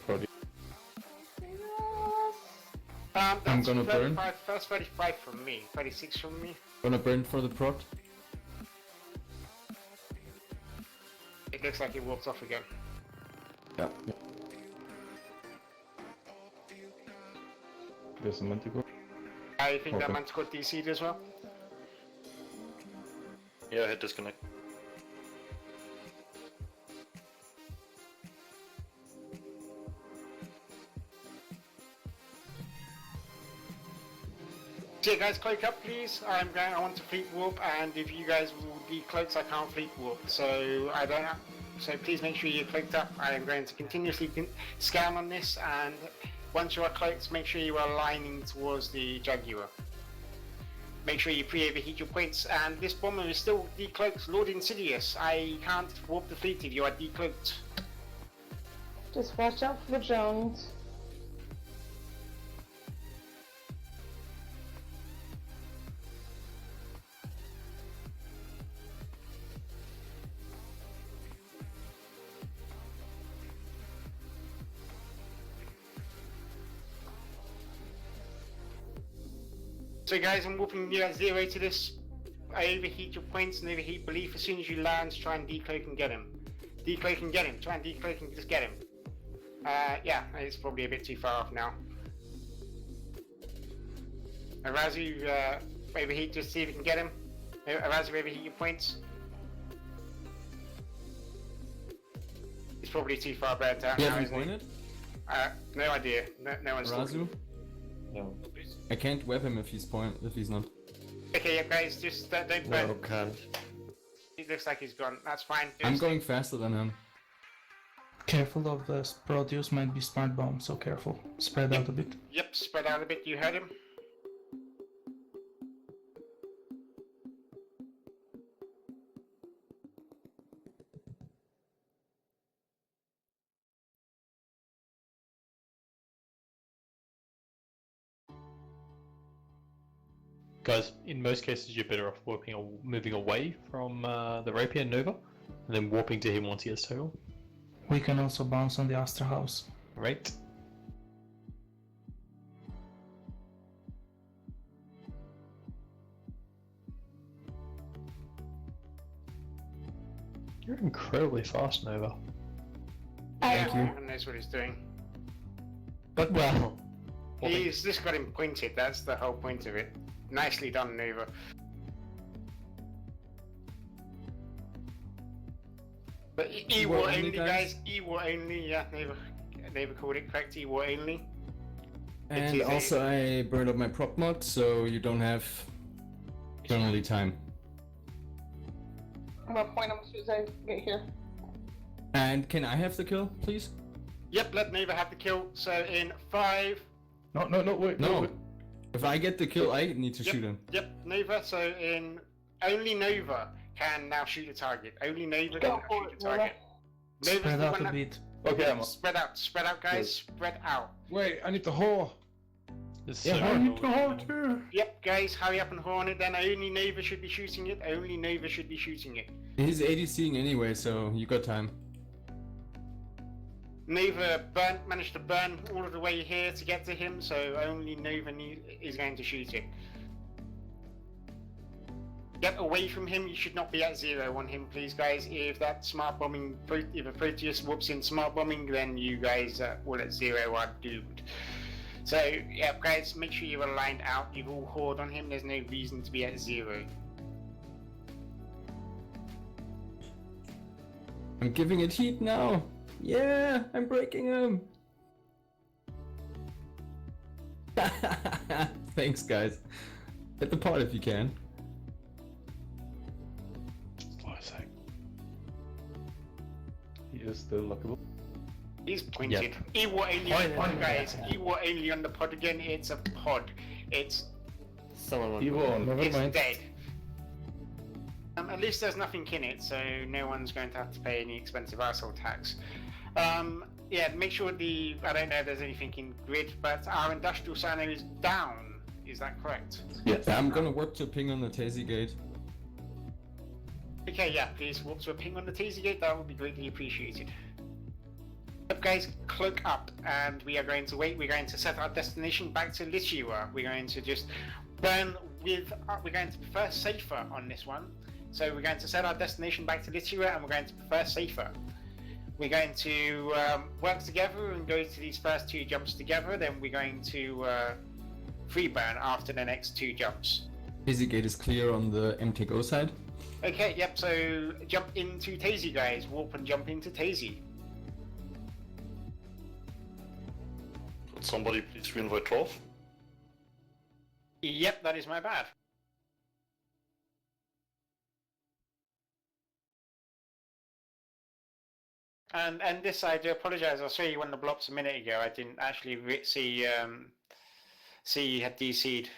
D: I'm gonna burn.
C: First 35 from me. 36 from me.
D: Gonna burn for the prot.
C: It looks like it warps off again.
B: Yeah. There's a Manticore.
C: I think that
B: Okay.
C: Manticore DC'd as well.
O: Yeah, I hit disconnect.
C: So yeah, guys, cloak up, please. I want to fleet warp, and if you guys will decloaks, I can't fleet warp. So I don't. So please make sure you're cloaked up. I am going to continuously scan on this, and once you are cloaked, make sure you are aligning towards the Jaguar. Make sure you pre-overheat your points, and this bomber is still decloaked. Lord Insidious, I can't warp the fleet if you are decloaked.
I: Just watch out for the drones.
C: So guys, I'm warping you at 0 to this. I overheat your points and overheat belief. As soon as you land, try and decloak and get him. Decloak and get him. Try and decloak and just get him. Yeah, it's probably a bit too far off now. Arazu, overheat, just see if you can get him. Arazu, overheat your points. It's probably too far back out
D: You
C: now,
D: haven't
C: isn't it?
D: pointed?
C: No idea. No one's
D: Razu?
C: talking.
J: No.
D: I can't web him if he's not.
C: Okay, yeah, guys, just don't burn.
J: No, can't.
C: It looks like he's gone. That's fine.
D: I'm going faster than him.
H: Careful of the Proteus, might be smart bomb, so careful. Spread out a bit.
C: Yep, spread out a bit. You heard him.
E: Guys, in most cases you're better off warping or moving away from the Rapier Nova, and then warping to him once he has total.
H: We can also bounce on the Astra House.
E: Right. You're incredibly fast, Nova.
C: Thank you. Everyone knows what he's doing.
E: But well,
C: He's just got him pointed. That's the whole point of it. Nicely done, Nova. But E-War only, guys. E-War only. Yeah, Nova called it correct. E-War only.
D: And also I burned up my prop mod, so you don't have penalty time.
I: What point as soon as I get here?
D: And can I have the kill, please?
C: Yep, let Nova have the kill. So in 5.
L: No, wait.
D: No. If I get the kill, I need to shoot him.
C: Yep, Nova. So in only Nova can now shoot a target. Only Nova can now shoot a target. Nova's
H: Spread
C: the
H: out
C: one
H: a
C: that-
H: bit.
B: Okay, I'm
C: Spread out, guys. Spread out.
N: Wait, I need the whore.
L: I need to hold too.
C: Yep, guys, hurry up and horn it. Then only Nova should be shooting it. Only Nova should be shooting it.
D: He's ADCing anyway, so you got time.
C: Nova managed to burn all of the way here to get to him, so only Nova is going to shoot him. Get away from him. You should not be at 0 on him, please, guys. If that smart bombing, if a Proteus whoops in smart bombing, then you guys all at 0 are doomed. So, yeah, guys, make sure you're aligned out. You've all horde on him. There's no reason to be at 0.
D: I'm giving it heat now. Yeah, I'm breaking him. Thanks, guys. Hit the pot if you can.
B: He is still lockable.
C: He's pointed. He will only on the pod, guys. He will only on the pod again. It's a pod. It's
J: someone.
B: He won.
C: It's dead. At least there's nothing in it, so no one's going to have to pay any expensive arsehole tax. Yeah, make sure I don't know if there's anything in grid, but our industrial center is down. Is that correct?
D: Yes. I'm gonna work to ping on the Tazy gate.
C: Okay, yeah, please walk to a ping on the Tazy gate. That would be greatly appreciated. Up, guys, cloak up, and we are going to wait. We're going to set our destination back to Lichiwa. We're going to just burn with. We're going to prefer safer on this one. So we're going to set our destination back to Lichiwa, and we're going to prefer safer. We're going to work together and go to these first 2 jumps together. Then we're going to free burn after the next 2 jumps.
D: Tazy gate is clear on the MTGO side.
C: Okay, yep. So jump into Tazy, guys. Warp and jump into Tazy.
O: Could somebody please reinvite 12?
C: Yep, that is my bad. And this I do apologize. I saw you on the blocks a minute ago. I didn't actually see you had DC'd.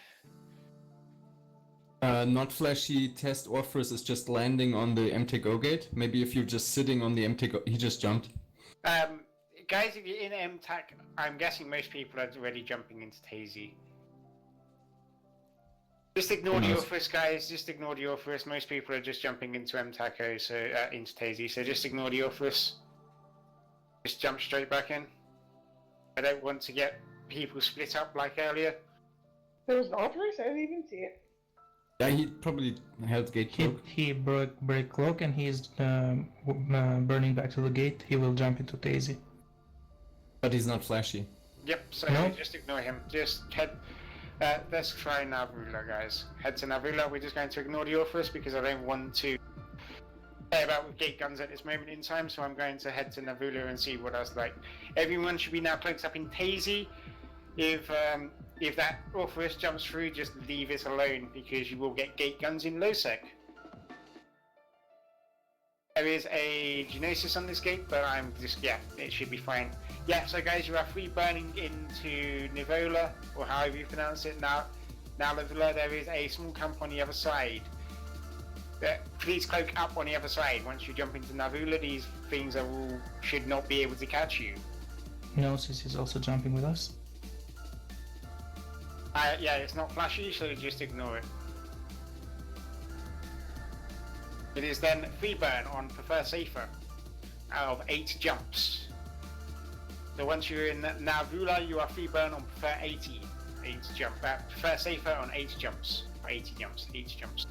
D: Not flashy test Orpheus is just landing on the MTGO gate. Maybe if you're just sitting on the MTGO, he just jumped.
C: Guys, if you're in MTAC, I'm guessing most people are already jumping into Tazy. Just ignore the Orpheus, guys. Just ignore the Orpheus. Most people are just jumping into MTACO, so into Tazy. So just ignore the Orpheus. Just jump straight back in. I don't want to get people split up like earlier.
I: There was an Orpheus? I didn't even see it.
D: Yeah, he probably held gate cloak.
H: He break cloak and he's burning back to the gate. He will jump into Tazy.
D: But he's not flashy.
C: Yep, so just ignore him. Just head. Let's try Navula, guys. Head to Navula. We're just going to ignore the Orpheus because I don't want to play about with gate guns at this moment in time, so I'm going to head to Navula and see what that's like. Everyone should be now cloaked up in Tazy. If that Orpheus jumps through, just leave it alone because you will get gate guns in low sec. There is a Genosis on this gate, but I'm just, yeah, it should be fine. Yeah, so guys, you are free burning into Nivola, or however you pronounce it now. Now, Nivola, there is a small camp on the other side. Please cloak up on the other side. Once you jump into Navula, these things are all, should not be able to catch you.
H: Gnosis is also jumping with us.
C: Yeah, it's not flashy, so just ignore it. It is then free burn on Prefer Safer out of 8 jumps. So once you're in Navula, you are free burn on Prefer 80. 8 jump. Prefer Safer on 8 jumps. 80 jumps. 8 jumps.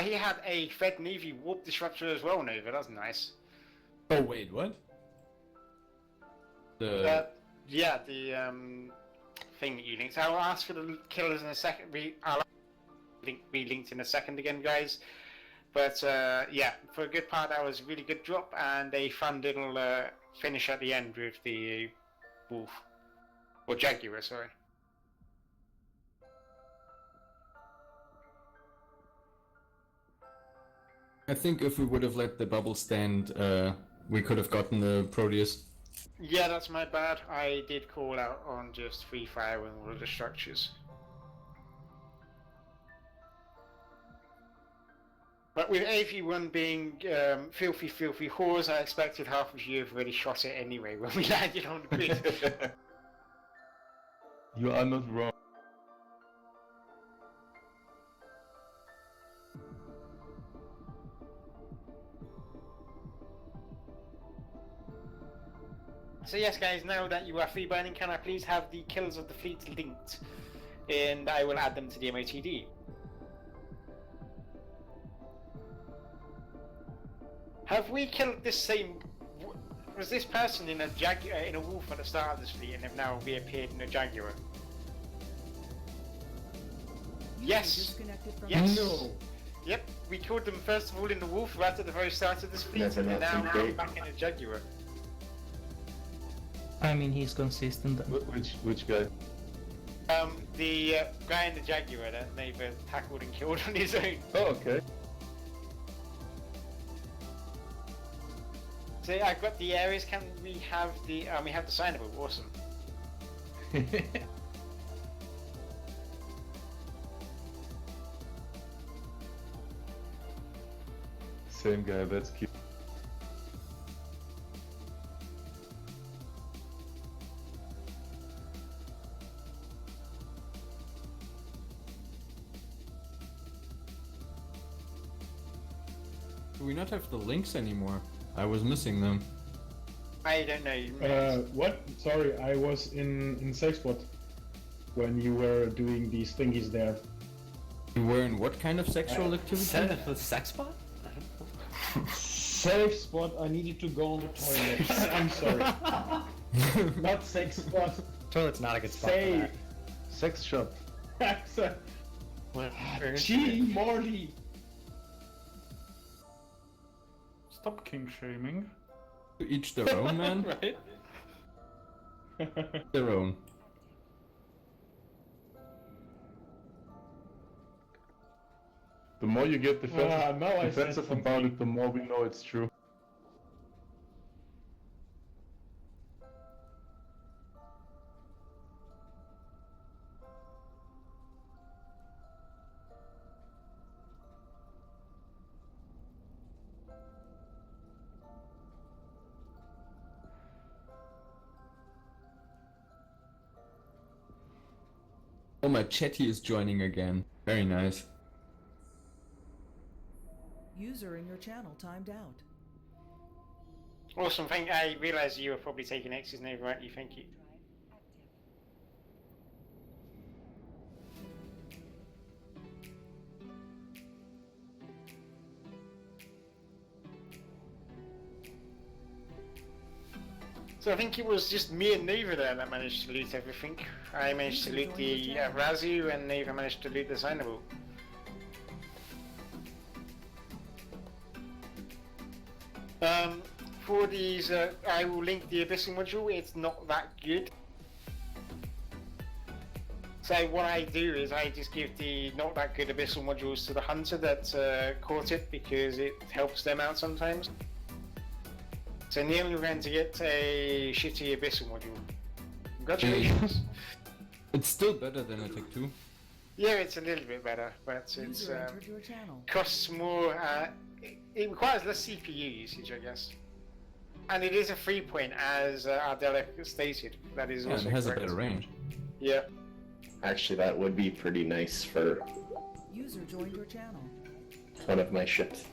C: He had a Fed Navy warp disruptor as well, Nova. That's nice.
D: Oh wait, what?
C: Yeah, the thing that you linked. I'll ask for the killers in a second. I'll be linked in a second again, guys. But yeah, for a good part, that was a really good drop and a fun little finish at the end with the wolf or jaguar. Sorry.
D: I think if we would have let the bubble stand, we could have gotten the Proteus.
C: Yeah, that's my bad. I did call out on just free fire and all of the structures. But with AV1 being filthy whores, I expected half of you have already shot it anyway when we landed on the grid.
B: You are not wrong.
C: So yes, guys, now that you are free burning, can I please have the kills of the fleet linked? And I will add them to the MOTD. Have we killed this same... Was this person in a in a wolf at the start of this fleet and have now reappeared in a jaguar? Yes!
M: Disconnected from
C: Yes!
D: No!
C: Yep, we killed them first of all in the wolf right at the very start of this fleet, and they're now back in a jaguar.
H: I mean, he's consistent.
B: Which guy?
C: The guy in the jaguar that they've tackled and killed on his own.
B: Oh, okay.
C: So I've got the areas. Can we have the? We have the signable. Awesome.
B: Same guy. That's cute.
D: Do we not have the links anymore? I was missing them.
C: I don't know.
G: What? Sorry, I was in safe spot when you were doing these thingies there.
D: You were in what kind of sexual activity?
E: Sex spot?
G: Safe spot. I needed to go on the toilet. I'm sorry. Not sex spot.
E: Toilet's not a good spot
G: Safe.
E: for that.
B: Sex shop.
G: Gee, Morty.
L: Stop king shaming.
D: To each their own, man.
E: Right?
D: Their own.
B: The more you get defensive,
G: now I said
B: defensive about it, the more we know it's true.
D: Oh, my chatty is joining again. Very nice.
M: User in your channel timed out.
C: Awesome. I realised you were probably taking X's name, right? You thank you. So I think it was just me and Neva there that managed to loot everything. I managed to loot the Razu, and Neva managed to loot the Signable. For these, I will link the Abyssal module. It's not that good. So what I do is I just give the not that good Abyssal modules to the hunter that caught it, because it helps them out sometimes. So Neil, you're going to get a shitty Abyssal module. Congratulations.
D: It's still better than Attack 2.
C: Yeah, it's a little bit better, but it's
M: User entered your channel.
C: costs more. It requires less CPU usage, I guess. And it is a 3-point, as Ardella stated. That is
D: Yeah,
C: also
D: it has
C: correct.
D: a better range.
C: Yeah.
J: Actually, that would be pretty nice for
M: User joined your channel.
J: one of my ships.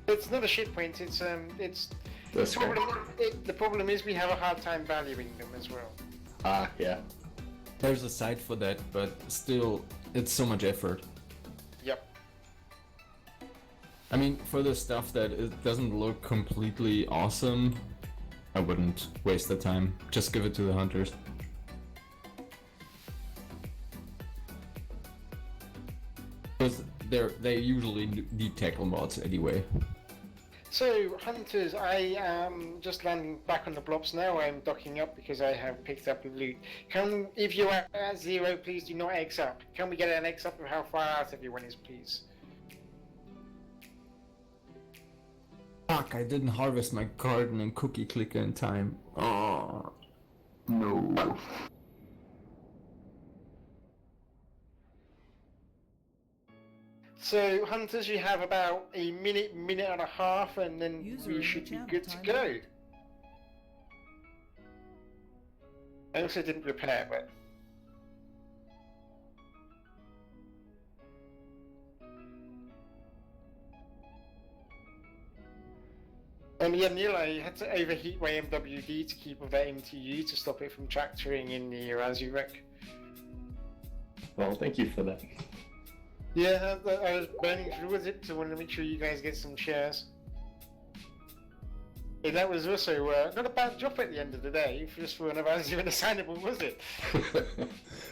C: It's not a shit point. It's
J: That's
C: the problem is we have a hard time valuing them as well.
J: Ah, yeah.
D: There's a site for that, but still, it's so much effort.
C: Yep.
D: I mean, for the stuff that it doesn't look completely awesome, I wouldn't waste the time. Just give it to the hunters. Because they usually need tackle mods anyway.
C: So, hunters, I am just landing back on the blobs now. I'm docking up because I have picked up loot. If you are at 0, please do not X up. Can we get an X up of how far out everyone is, please?
D: Fuck, I didn't harvest my garden and cookie clicker in time. Oh.
F: No.
C: So, hunters, you have about a minute and a half, and then we should be good to go. I also didn't prepare, but... Yeah, Neil, I had to overheat my MWD to keep with that MTU to stop it from tractoring in the Razurek.
J: Well, thank you for that.
C: Yeah, I was burning through with it, so I wanted to make sure you guys get some shares. And that was also not a bad job at the end of the day, just for an Razur assignable, was it?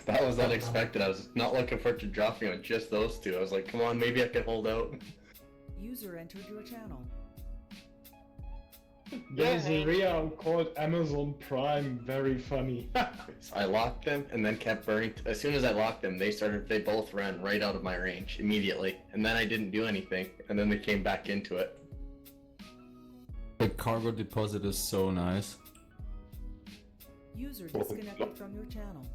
J: That was unexpected. I was not looking for it to drop me on just those two. I was like, come on, maybe I can hold out.
M: User entered your channel.
G: There's a real called Amazon Prime, very funny.
J: I locked them and then kept burning. As soon as I locked them, they both ran right out of my range immediately. And then I didn't do anything, and then they came back into it.
D: The cargo deposit is so nice.
M: User disconnected from your channel.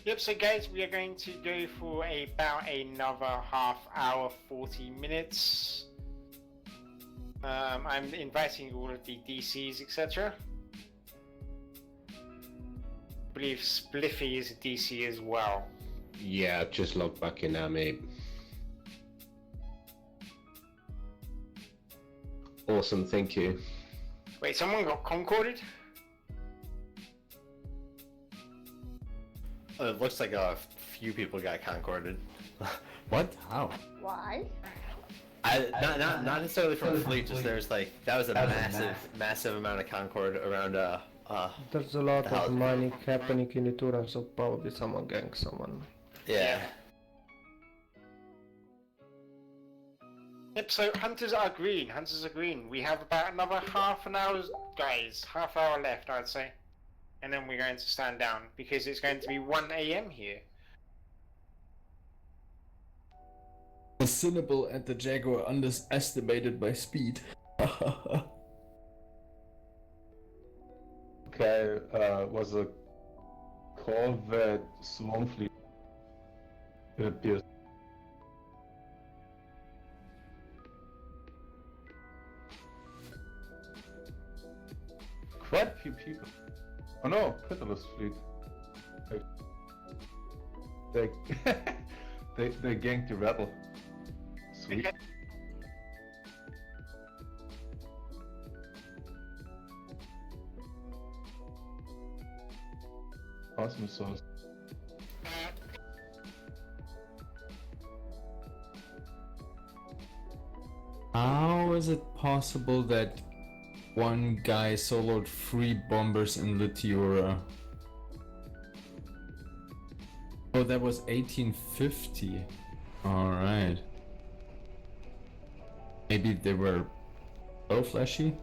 C: Yep, so guys, we are going to go for about another half hour, 40 minutes. I'm inviting all of the DCs, etc. I believe Spliffy is a DC as well.
P: Yeah, I've just logged back in now, mate. Awesome, thank you.
C: Wait, someone got concorded?
Q: It looks like a few people got concorded.
D: What? How?
I: Why?
Q: Not necessarily from the fleet. Just there's like that was a massive amount of concord around
A: There's a lot of mining happening in Ituran, so probably someone ganked someone.
Q: Yeah.
C: Yep, so hunters are green. Hunters are green. We have about another half an hour, guys. Half hour left, I'd say. And then we're going to stand down because it's going to be 1 AM here.
D: The Cinnable and the Jaguar underestimated by speed.
B: Okay, was a Corvette Swarmfleet. It appears. Quite a few people. Oh no, Pitilus fleet. They ganked the rebel. Sweet. Awesome sauce.
D: How is it possible that one guy soloed 3 bombers in Litiura? Oh, that was 1850. Alright. Maybe they were so flashy?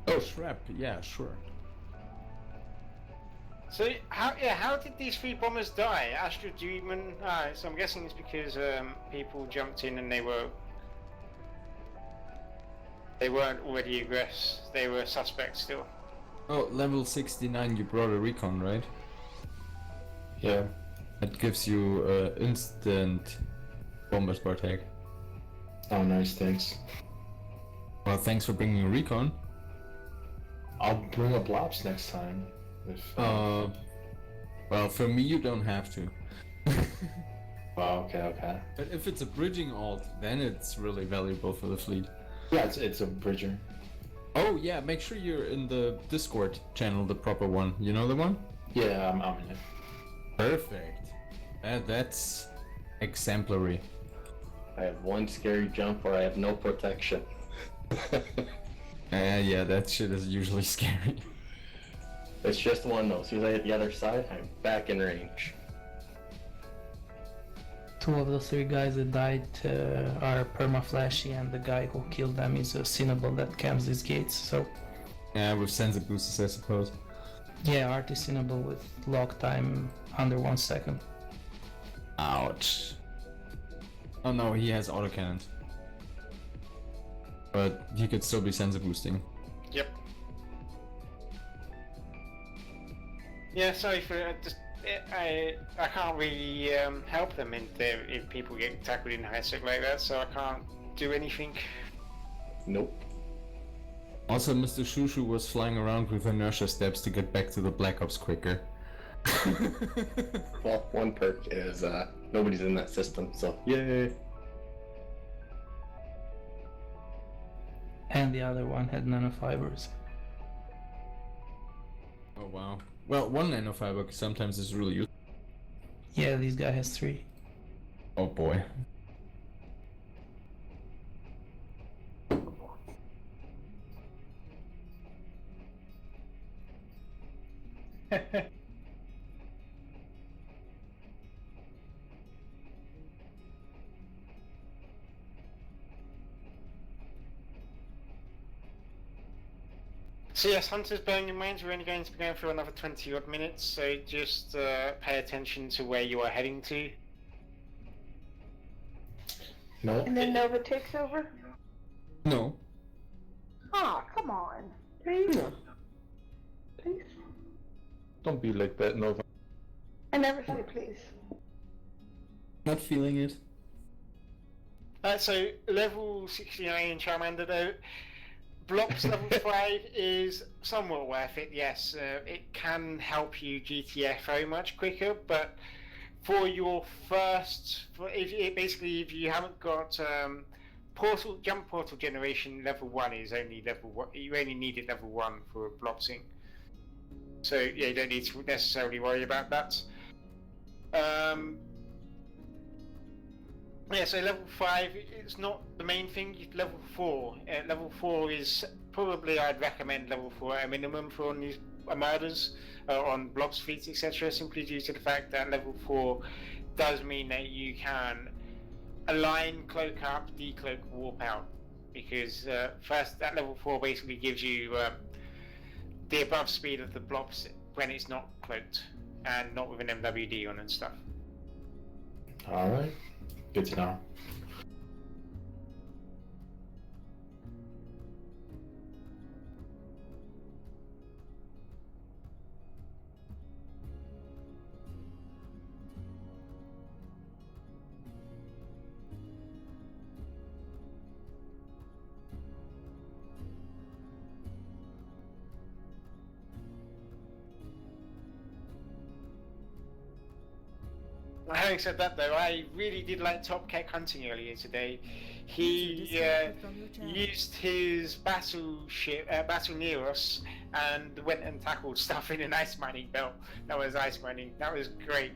D: Oh, Shrap, yeah, sure.
C: So how did these 3 bombers die? Astro Demon. So I'm guessing it's because people jumped in and they weren't already aggressed. They were suspects still.
D: Oh, level 69, you brought a recon, right?
F: Yeah.
D: That gives you instant bomber spar tag.
F: Oh, nice, thanks.
D: Well, thanks for bringing a recon.
F: I'll bring a Blops next time. If,
D: well, for me you don't have to.
F: Wow, okay.
D: But if it's a bridging alt, then it's really valuable for the fleet.
F: Yeah, it's a bridger.
D: Oh yeah, make sure you're in the Discord channel, the proper one. You know the one?
F: Yeah, I'm in it.
D: Perfect. That's exemplary.
J: I have one scary jump where I have no protection.
D: Yeah, that shit is usually scary.
J: It's just one though. As soon as I hit the other side, I'm back in range.
H: 2 of the 3 guys that died are perma-flashy, and the guy who killed them is a Cinnable that camps these gates, so...
D: Yeah, with sensor boosters, I suppose.
H: Yeah, Art is Cinnable with lock time under 1 second.
D: Ouch. Oh no, he has autocannons. But he could still be sensor boosting.
C: Yep. Yeah, sorry for just I can't really help them if people get tackled in high sec like that, so I can't do anything.
F: Nope.
D: Also, Mr. Shushu was flying around with inertia steps to get back to the Black Ops quicker.
F: Well, one perk is nobody's in that system, so yay.
H: And the other one had nanofibers.
D: Oh wow. Well, one nanofiber sometimes is really useful.
H: Yeah, this guy has 3.
D: Oh boy.
C: So yes, hunters, bearing in mind we're only going to be going for another 20 odd minutes, so just pay attention to where you are heading to.
F: No.
I: And then Nova takes over?
D: No.
I: Ah, come on. Please. Please.
B: Don't be like that, Nova.
I: I never say please.
D: Not feeling it.
C: So level 69 in Charmander though, Blocks level 5 is somewhat worth it, yes. It can help you GTFO much quicker, but for your first, if you haven't got jump portal generation, level 1 is only level 1. You only need it level 1 for Blopsing. So yeah, you don't need to necessarily worry about that. Yeah, so level 5 is not the main thing. Level 4. Level 4 is probably, I'd recommend level 4 at a minimum for on these murders, on blobs, fleets, etc. Simply due to the fact that level 4 does mean that you can align, cloak up, decloak, warp out. Because first, that level 4 basically gives you the above speed of the blobs when it's not cloaked and not with an MWD on and stuff.
F: Alright. Good to know.
C: Having said that though, I really did like Top Keck hunting earlier today. He used his battle near us and went and tackled stuff in an ice mining belt. That was ice mining. That was great.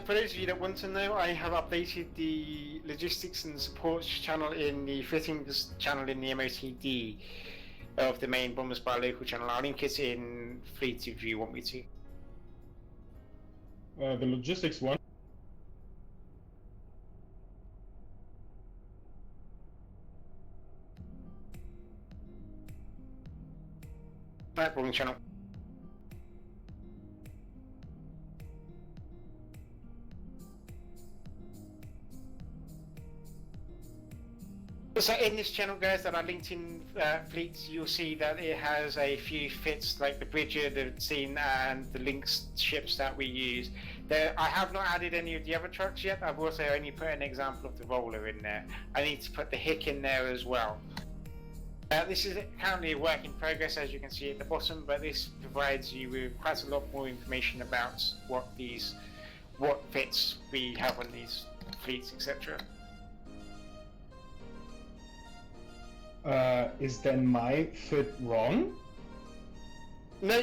C: For those of you that want to know, I have updated the logistics and support channel in the fittings channel in the MOTD of the main Bombers by Local channel. I'll link it in Fleet if you want me to.
G: The logistics one.
C: Right, wrong channel. So in this channel, guys, that I linked in Fleets, you'll see that it has a few fits like the Bridger, the Scene, and the Lynx ships that we use. I have not added any of the other trucks yet. I've also only put an example of the Roller in there. I need to put the Hick in there as well. This is currently a work in progress, as you can see at the bottom, but this provides you with quite a lot more information about what fits we have on these fleets, etc.
G: is then my fit wrong?
C: No,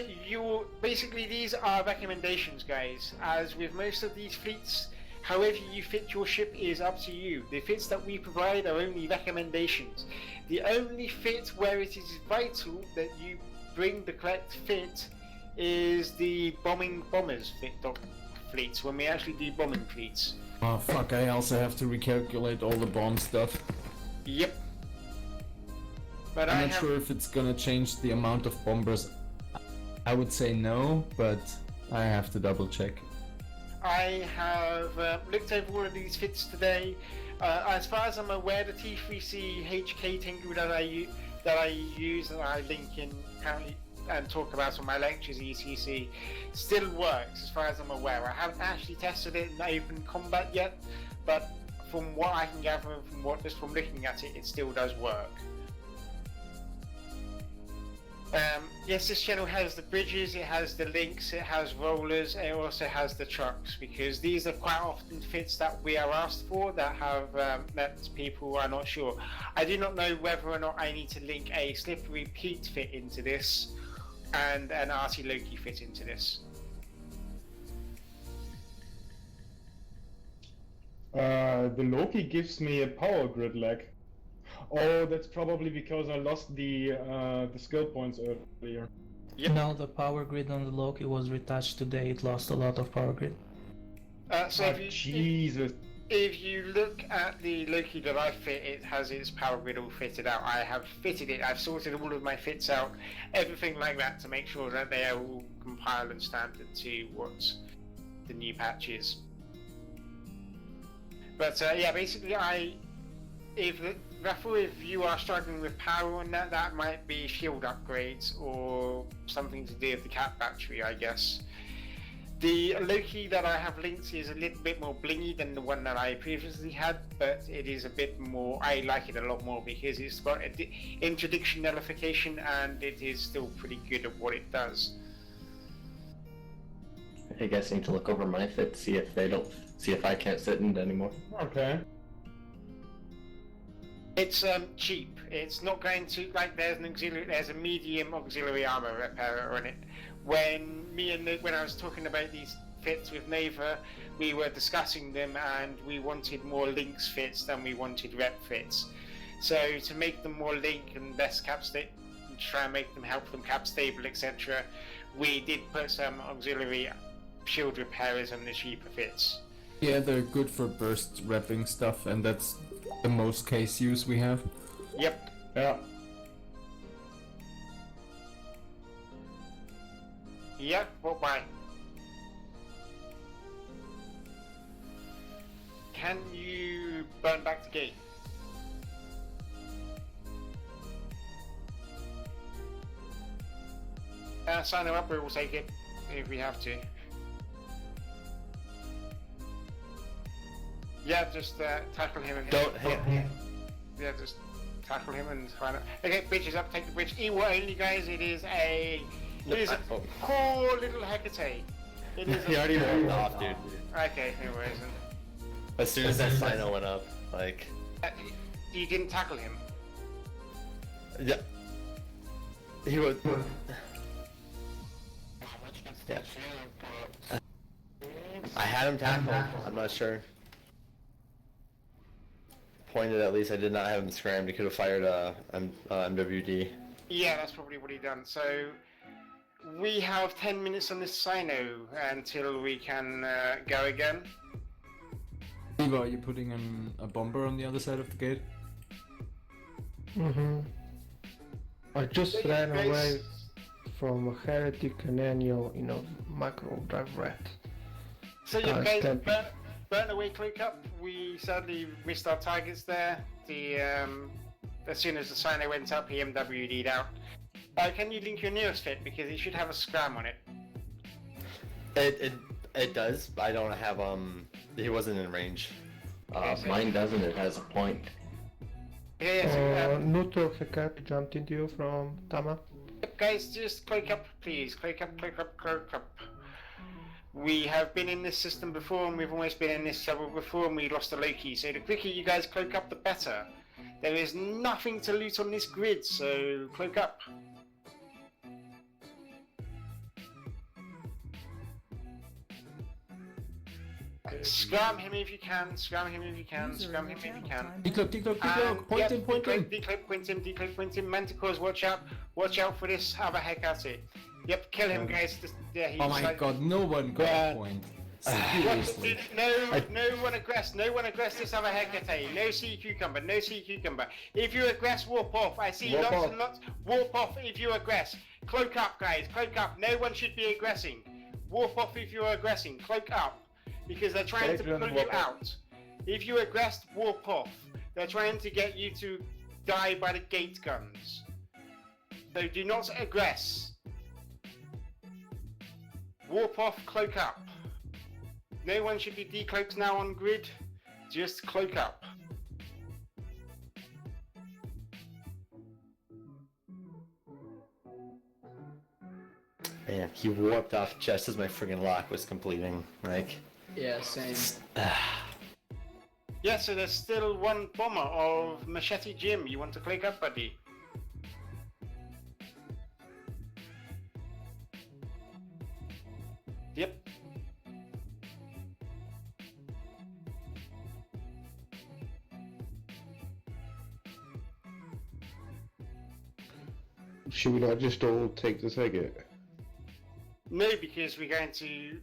C: basically these are recommendations, guys. As with most of these fleets, however you fit your ship is up to you. The fits that we provide are only recommendations. The only fit where it is vital that you bring the correct fit is the bombers fleets, when we actually do bombing fleets.
D: Oh fuck, I also have to recalculate all the bomb stuff.
C: Yep. But
D: I'm not sure if it's gonna change the amount of bombers. I would say no, but I have to double check.
C: I have looked over all of these fits today. As far as I'm aware, the T3C HK Tengu that I use and I link in apparently and talk about on my lectures ECC still works as far as I'm aware. I haven't actually tested it in open combat yet, but from what I can gather from looking at it, it still does work. Yes, this channel has the bridges, it has the links, it has rollers, it also has the trucks, because these are quite often fits that we are asked for that have that people are not sure. I do not know whether or not I need to link a slippery Pete fit into this and an Artie Loki fit into this.
G: The Loki gives me a power grid lag. Oh, that's probably because I lost the skill points earlier.
H: No, the power grid on the Loki was retouched today. It lost a lot of power grid.
C: So
G: Jesus.
C: If you look at the Loki that I fit, it has its power grid all fitted out. I have fitted it, I've sorted all of my fits out, everything like that to make sure that they are all compiled and standard to what the new patch is. But yeah, basically if you are struggling with power on that, that might be shield upgrades or something to do with the cat battery, I guess. The Loki that I have linked is a little bit more blingy than the one that I previously had, but it is a bit more, I like it a lot more because it's got an interdiction nullification and it is still pretty good at what it does.
F: I guess I need to look over my fit, see if I can't sit in it anymore.
G: Okay.
C: It's cheap. It's not going to, like, there's a medium auxiliary armor repairer on it. When I was talking about these fits with Nova, we were discussing them and we wanted more links fits than we wanted rep fits. So to make them more link and less cap stable, try and make them help them cap stable, etc., we did put some auxiliary shield repairers on the cheaper fits.
D: Yeah, they're good for burst repping stuff, and that's the most case use we have.
C: Yep.
G: Yeah.
C: Yep, bye. Can you burn back the gate? Sign him up, we will take it if we have to. Yeah, just tackle him and
Q: don't hit him.
C: Yeah, just tackle him and find out. Okay, bridge is up, take the bridge. Ewa only, guys, it is a poor little Hecate. It is
Q: He already rolled off, dude.
C: Okay, no worries.
Q: As soon as that Sino went up, like...
C: You didn't tackle him?
Q: Yeah. He was... Yeah. I had him tackled, I'm not sure. Pointed at least, I did not have him scrammed. He could have fired MWD.
C: Yeah, that's probably what he done. So we have 10 minutes on this Sino until we can go again.
D: Eva, are you putting a bomber on the other side of the gate?
A: I just ran away from a heretic and Enyo in a macro drive rat.
C: So you guys burn away cloak up. We sadly missed our targets there. As soon as the Sino went up, he MWD'd out. Can you link your nearest fit, because it should have a scram on it?
Q: It does, but I don't have he wasn't in range.
F: Mine doesn't, it has a point.
A: Neutral Hecate jumped into you from Tama.
C: Guys, just cloak up, please. Cloak up, cloak up, cloak up. We have been in this system before, and we've almost been in this level before, and we lost a Loki. So the quicker you guys cloak up, the better. There is nothing to loot on this grid, so cloak up. Scram him if you can, scram him if you can, scram him if you can.
D: Decloak, point him, point him.
C: Decloak, point him. Manticores, watch out for this other Hecate. Yep, kill him, guys. Yeah, he's
D: Oh my god, no one got a point. Seriously.
C: No one aggress this other Hecate. No sea cucumber, no sea cucumber. If you aggress, warp off. I see
A: Warp
C: lots
A: off.
C: and lots. Warp off if you aggress. Cloak up, guys, cloak up. No one should be aggressing. Warp off if you're aggressing. Cloak up. Because they're trying to pull you out. If you aggress, warp off. They're trying to get you to die by the gate guns. So do not aggress. Warp off, cloak up. No one should be decloaked now on grid. Just cloak up.
Q: Man, he warped off just as my friggin' lock was completing. Like,
K: Yeah, same.
C: Yeah, so there's still one bomber of Machete Jim. You want to cloak up, buddy? Yep.
P: Should we not just all take the ticket?
C: No, because we're going to...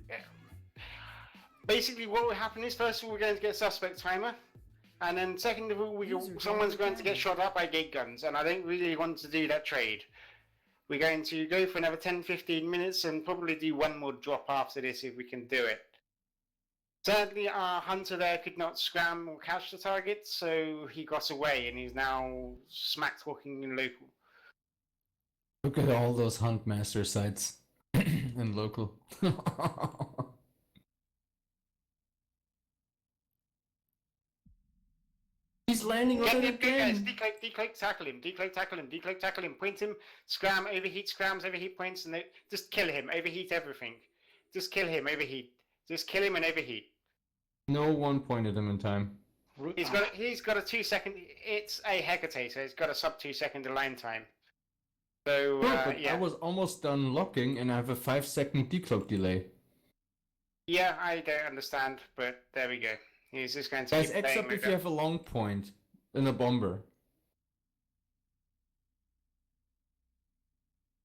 C: Basically, what will happen is, first of all, we're going to get suspect timer. And then second of all, someone's going to get shot up by gate guns. And I don't really want to do that trade. We're going to go for another 10-15 minutes and probably do one more drop after this if we can do it. Sadly, our hunter there could not scram or catch the target, so he got away and he's now smack talking in local.
D: Look at all those Huntmaster sites in local. He's landing on it again.
C: Decloak, tackle him. Decloak, tackle him. Point him. Scram, overheat, scrams, overheat points, and just kill him. Overheat everything. Just kill him. Overheat. Just kill him and overheat.
D: No one pointed him in time.
C: He's got a 2 second. It's a Hecate, so he's got a sub 2 second align time. So
D: But
C: yeah.
D: I was almost done locking, and I have a 5-second decloak delay.
C: Yeah, I don't understand, but there we go. He's just going to
D: Guys,
C: keep
D: except
C: playing
D: if you have a long point in a bomber.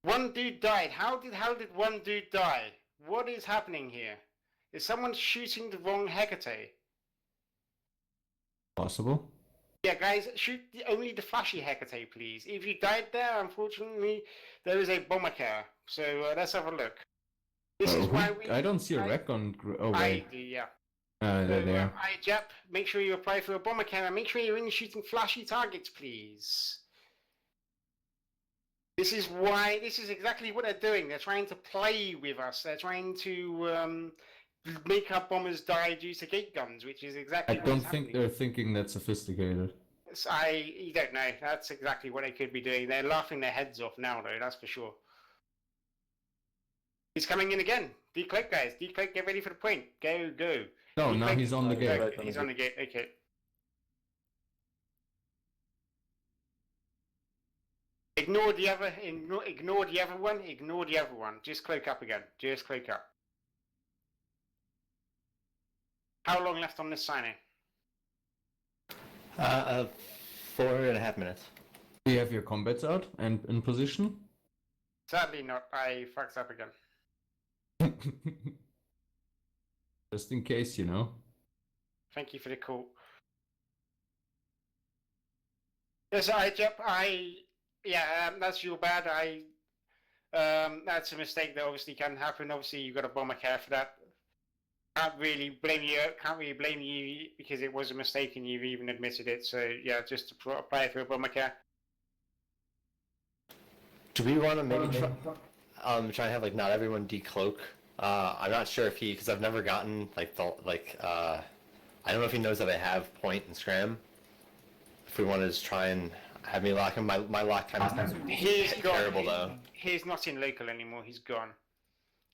C: One dude died. How did one dude die? What is happening here? Is someone shooting the wrong Hecate?
D: Possible.
C: Yeah, guys, shoot only the flashy Hecate, please. If you died there, unfortunately, there is a bomber care. So let's have a look. This is why we...
D: I don't see a wreck on... Oh,
C: I
D: wait.
C: do, yeah.
D: They're there.
C: Hi, Jep. Make sure you apply for a bomber camera. Make sure you're only shooting flashy targets, please. This is exactly what they're doing. They're trying to play with us. They're trying to make our bombers die due to gate guns, which is exactly
D: I
C: what's
D: don't
C: happening.
D: think they're thinking that sophisticated.
C: You don't know. That's exactly what they could be doing. They're laughing their heads off now, though, that's for sure. He's coming in again. Decloak, guys. Decloak, get ready for the point. Go, go.
D: No, now
C: Decloak.
D: he's on the gate.
C: He's on the gate, okay. Ignore the other one. Ignore the other one. Just cloak up again. Just cloak up. How long left on this signing?
Q: 4.5 minutes.
D: Do you have your combats out and in position?
C: Sadly not. I fucked up again.
D: Just in case, you know.
C: Thank you for the call. Yes, that's your bad. That's a mistake that obviously can happen. Obviously, you've got to bomber care for that. Can't really blame you because it was a mistake and you've even admitted it. So yeah, just to apply for a bomber care.
Q: Do we want to maybe try and have like not everyone decloak? I'm not sure if because I've never gotten I don't know if he knows that I have point and scram. If we want to just try and have me lock him, my lock time is terrible though.
C: He's not in local anymore. He's gone.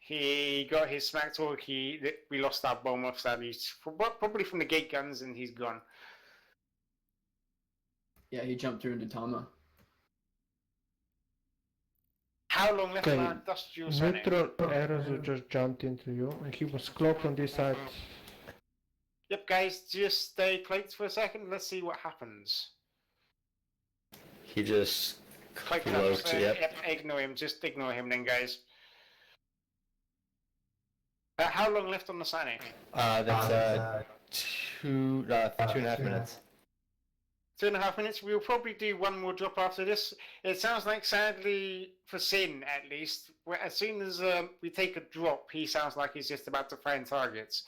C: He got his smack talk. We lost our bomber sadly, probably from the gate guns, and he's gone.
K: Yeah, he jumped through into Tama.
C: How long left
A: Okay,
C: on our industrial zone?
A: neutral Aerozo just jumped into you, and he was cloaked on this side.
C: Yep, guys, just stay cloaked for a second. Let's see what happens.
Q: He just
C: Cloaked up,
Q: cloaked,
C: so
Q: yep.
C: ignore him. Just ignore him then, guys. How long left on the Sano?
Q: That's 2.5 minutes.
C: 2.5 minutes. We'll probably do one more drop after this. It sounds like, sadly, for Sin at least, as soon as we take a drop, he sounds like he's just about to find targets.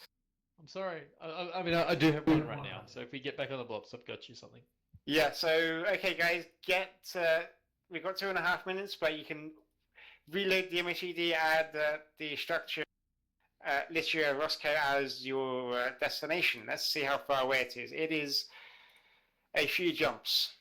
E: I'm sorry. I mean, I do have one right now. So if we get back on the blobs, I've got you something.
C: Yeah, so, okay, guys, we've got 2.5 minutes, but you can reload the MHED, add the structure, Lituia Roscoe as your destination. Let's see how far away it is. It is a few jumps.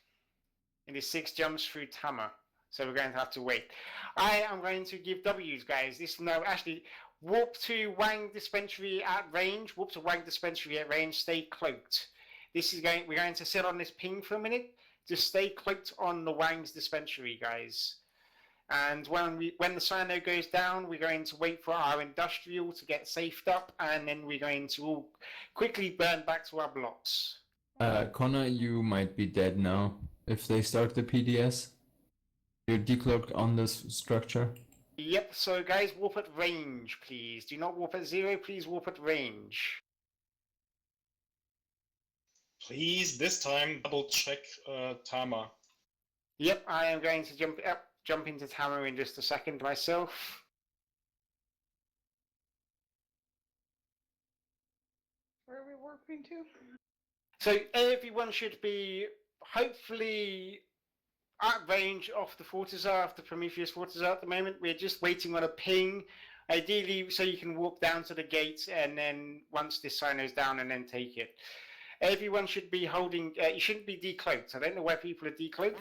C: It is 6 jumps through Tama, so we're going to have to wait. I am going to give W's, guys. Actually, warp to Wang Dispensary at range. Warp to Wang Dispensary at range. Stay cloaked. We're going to sit on this ping for a minute. Just stay cloaked on the Wang's Dispensary, guys. And when the Sino goes down, we're going to wait for our industrial to get safed up, and then we're going to all quickly burn back to our blocks.
D: Connor, you might be dead now if they start the PDS. You're decloaked on this structure.
C: Yep, so guys, warp at range, please. Do not warp at 0, please warp at range.
R: Please, this time, double check Tama.
C: Yep, I am going to jump into Tama in just a second myself.
I: Where are we warping to?
C: So everyone should be hopefully at range off the Fortizar, off the Prometheus Fortizar at the moment. We're just waiting on a ping, ideally so you can walk down to the gates and then once this Sino's down and then take it. Everyone should be holding, you shouldn't be decloaked. I don't know why people are decloaked.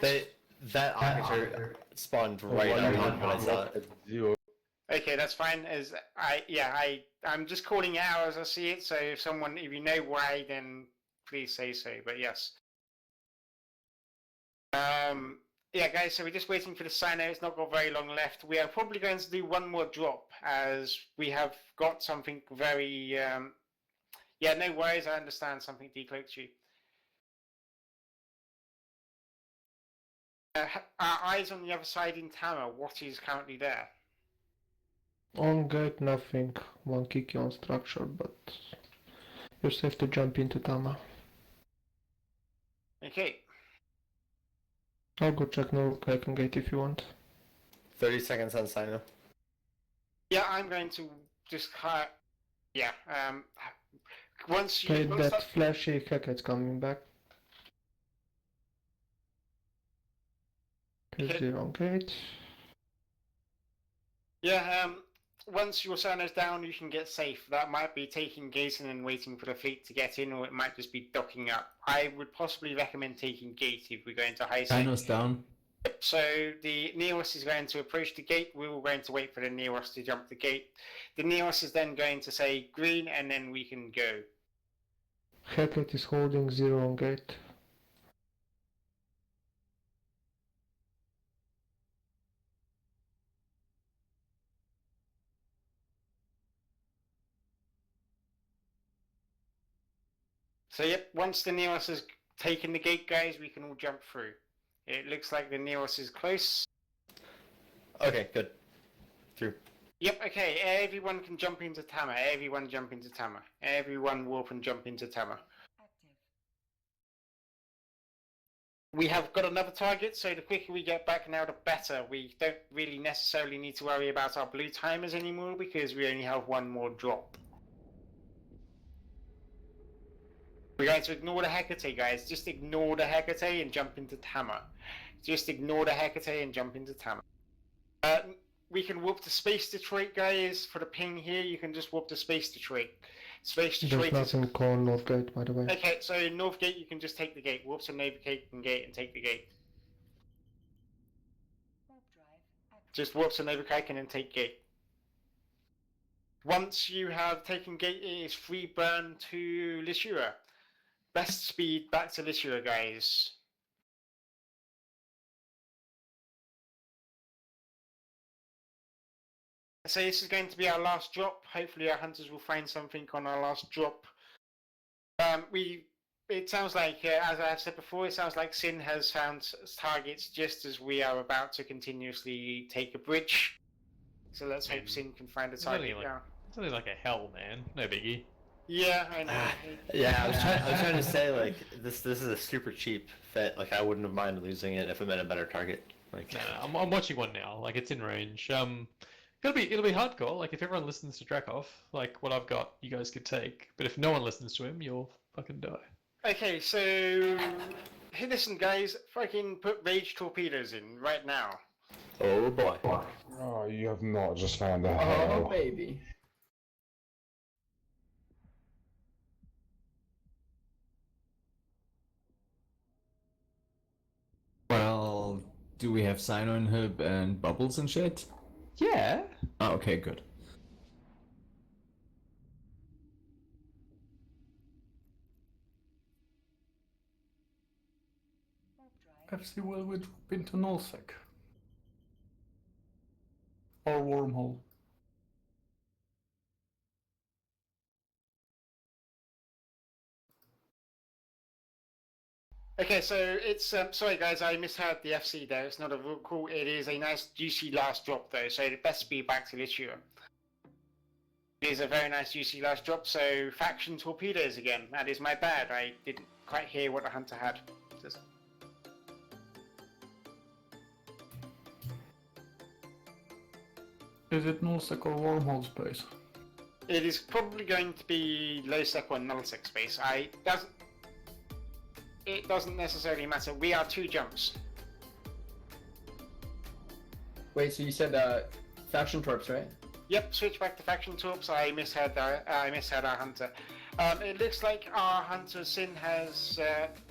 Q: That officer spawned right on when I saw it.
C: Okay, that's fine. I'm just calling it out as I see it, so if you know why, then please say so, but yes. Yeah, guys, so we're just waiting for the Sino. It's not got very long left. We are probably going to do one more drop, as we have got something very... yeah, no worries, I understand something decloaked you. Our eyes on the other side in Tama, what is currently there?
A: On gate, nothing. One kick on structure, but you're safe to jump into Tama.
C: Okay.
A: I'll go check Northgate gate if you want.
Q: 30 seconds on Sino.
C: Yeah, I'm going to just yeah, once you...
A: Okay, that flashy Hecat's coming back. Here's the wrong gate.
C: Yeah, once your Sino's down, you can get safe. That might be taking gate and then waiting for the fleet to get in, or it might just be docking up. I would possibly recommend taking gate if we're going to high sea.
D: Sino's down.
C: So the Neos is going to approach the gate. We were going to wait for the Neos to jump the gate. The Neos is then going to say green, and then we can go.
A: Hecat is holding 0 on gate.
C: So yep, once the Neos has taken the gate, guys, we can all jump through. It looks like the Neos is close.
Q: Okay, good. Through.
C: Yep, okay, everyone can jump into Tama. Everyone jump into Tama. Everyone warp and jump into Tama. We have got another target, so the quicker we get back now, the better. We don't really necessarily need to worry about our blue timers anymore because we only have one more drop. We're going to ignore the Hecate, guys. Just ignore the Hecate and jump into Tama. Just ignore the Hecate and jump into Tama. We can warp to Space Detroit, guys. For the ping here, you can just warp to Space Detroit. Space Detroit
A: There's nothing called Northgate, by the way.
C: Okay, so Northgate, you can just take the gate. Warp to Navigate and gate and take the gate. Just warp to Navigate and then take gate. Once you have taken gate, it is free burn to Lituia. Best speed back to Lituia, guys. So this is going to be our last drop. Hopefully our hunters will find something on our last drop. It sounds like, as I said before, it sounds like Sin has found targets just as we are about to continuously take a bridge. So let's hope Sin can find a target.
E: It's only like a hell, man. No biggie.
C: Yeah, I know.
Q: Yeah, I was trying to say, like, this is a super cheap fit. Like, I wouldn't have minded losing it if it meant a better target. Like,
E: No, I'm watching one now. Like, it's in range. It'll be hardcore. Like, if everyone listens to Drakov, like what I've got, you guys could take. But if no one listens to him, you'll fucking die.
C: Okay, so hey, listen, guys, fucking put rage torpedoes in right now.
Q: Oh boy.
N: Oh, you have not just found a
K: Oh,
N: hell.
K: baby.
D: Well, do we have Cyno inhib and bubbles and shit?
E: Yeah.
D: Oh, okay, good.
L: FC will we drop into nullsec? Or wormhole?
C: Okay, so it's sorry guys, I misheard the FC there. It's not a real call. It is a nice juicy last drop though, so the best be back to Litua. It is a very nice juicy last drop. So faction torpedoes again. That is my bad. I didn't quite hear what the hunter had.
L: Is it nullsec or wormhole space?
C: It is probably going to be low sec or null sec space. It doesn't necessarily matter. We are 2 jumps.
K: Wait, so you said faction torps, right?
C: Yep, switch back to faction torps. I misheard our hunter. It looks like our hunter Sin has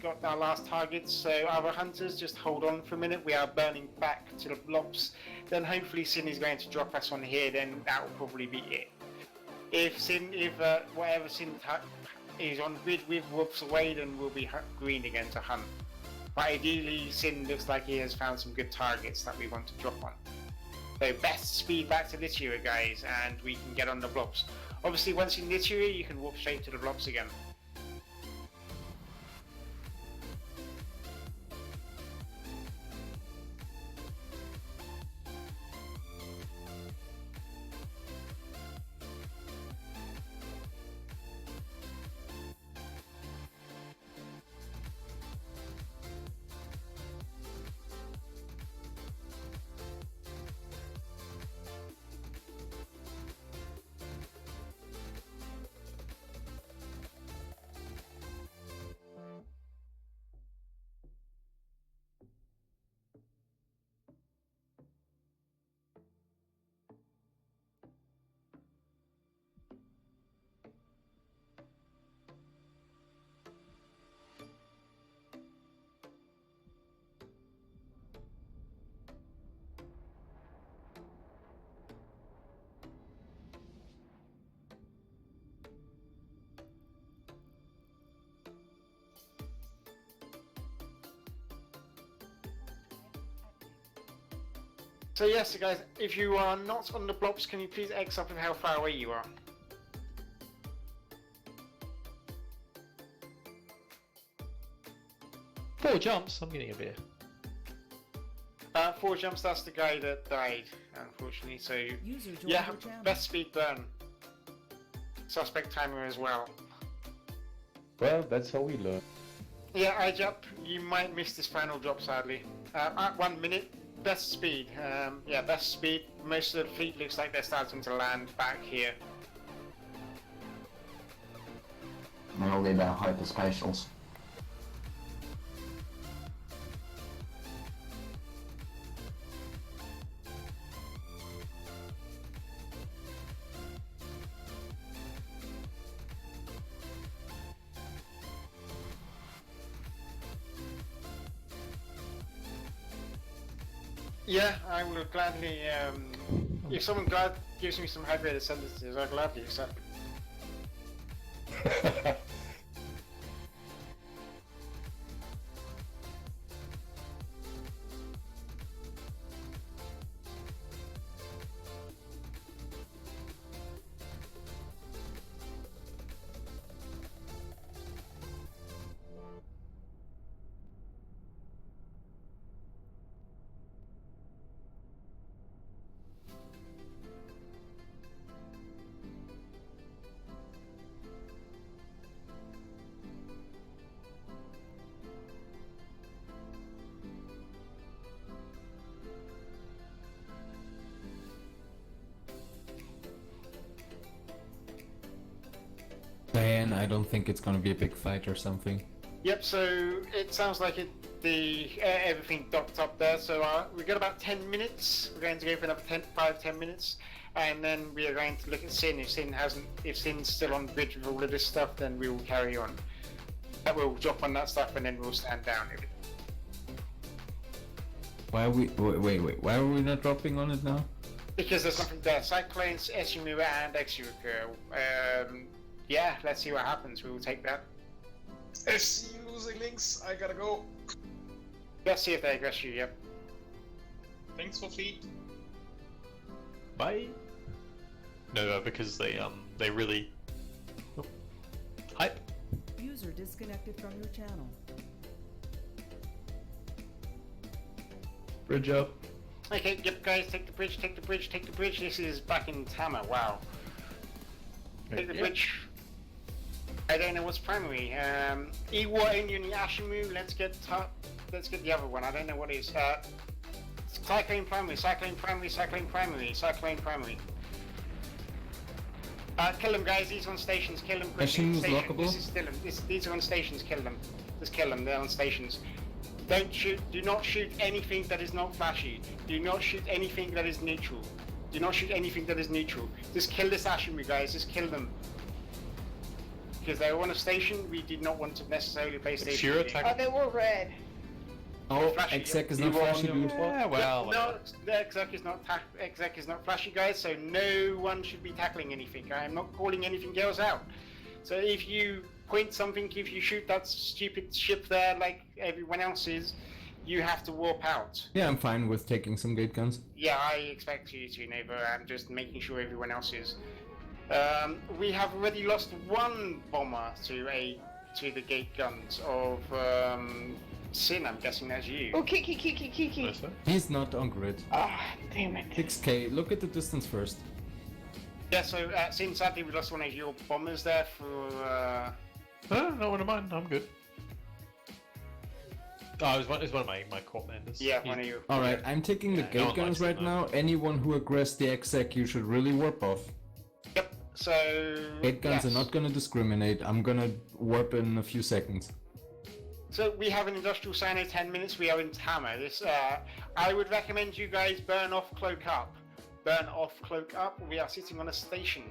C: got our last targets, so our hunters just hold on for a minute. We are burning back to the blobs. Then hopefully Sin is going to drop us on here. Then that will probably be it. If whatever Sin is on grid with whoops away, then we'll be green again to hunt. But ideally, Sin looks like he has found some good targets that we want to drop on. So best speed back to Litua, guys, and we can get on the blobs. Obviously, once in Litua, you can walk straight to the blobs again. So yes, guys, if you are not on the blobs, can you please X up with how far away you are?
E: Four jumps, I'm getting a beer.
C: 4 jumps, that's the guy that died, unfortunately, so
M: User joined
C: yeah,
M: your channel.
C: best speed burn. Suspect timer as well.
B: Well, that's how we learn.
C: Yeah, I jump. You might miss this final drop, sadly. At 1 minute, best speed. Yeah, best speed. Most of the fleet looks like they're starting to land back here.
F: And all need our hyperspatials.
C: Yeah, I will gladly, if someone gives me some high-graded sentences, I'll gladly accept.
D: again, I don't think it's gonna be a big fight or something.
C: Yep, so it sounds like everything docked up there, so we've got about 10 minutes. We're going to go for another 5-10 minutes, and then we are going to look at Sin. If Sin's still on the bridge with all of this stuff, then we will carry on. We'll drop on that stuff, and then we'll stand down.
D: Why are we... Wait, why are we not dropping on it now?
C: Because there's nothing there. Cyclones, Esumura, and Exuka. Yeah, let's see what happens. We will take that.
R: FC losing links, I gotta go.
C: Let's see if they aggress you, yep.
R: Thanks for fleet.
E: Bye. No, because they really hype.
M: User disconnected from your channel.
A: Bridge up.
C: Okay, yep, guys, take the bridge, take the bridge, take the bridge. This is back in Tama, wow. Take the bridge. I don't know what's primary. Iwa, Indian, Ashimu, let's get the other one. I don't know what it is. Cyclone primary, Cyclone primary, Cyclone primary, Cyclone primary. Kill them, guys. These are on stations. Kill them.
D: Ashimu's lockable.
C: These are on stations. Kill them. Just kill them. They're on stations. Don't shoot. Do not shoot anything that is not flashy. Do not shoot anything that is neutral. Do not shoot anything that is neutral. Just kill this Ashimu, guys. Just kill them. Because they were on a station, we did not want to necessarily play station.
I: Oh, they were red.
D: Oh, Exec is not flashy, dude.
E: Yeah, well,
C: no, the Exec is not flashy, guys. So no one should be tackling anything. I am not calling anything else out. So if you point something, if you shoot that stupid ship there like everyone else is, you have to warp out.
D: Yeah, I'm fine with taking some gate guns.
C: Yeah, I expect you to, Neighbor. I'm just making sure everyone else is. We have already lost one bomber to the gate guns of Sin. I'm guessing that's you.
I: Oh, Kiki.
D: He's not on grid.
I: Ah, damn it.
D: 6k. Look at the distance first.
C: Yeah, so Sin, sadly we lost one of your bombers there for.
E: No one of mine. I'm good. Oh, it was one of my core commanders.
C: Yeah, one of you.
D: Alright, I'm taking the gate guns right now. Anyone who aggress the Exec, you should really warp off.
C: Yep, so...
D: Gate guns are not gonna discriminate. I'm gonna warp in a few seconds.
C: So we have an industrial Sino 10 minutes. We are in Tama. This, I would recommend you guys burn off Cloak Up. Burn off Cloak Up. We are sitting on a station.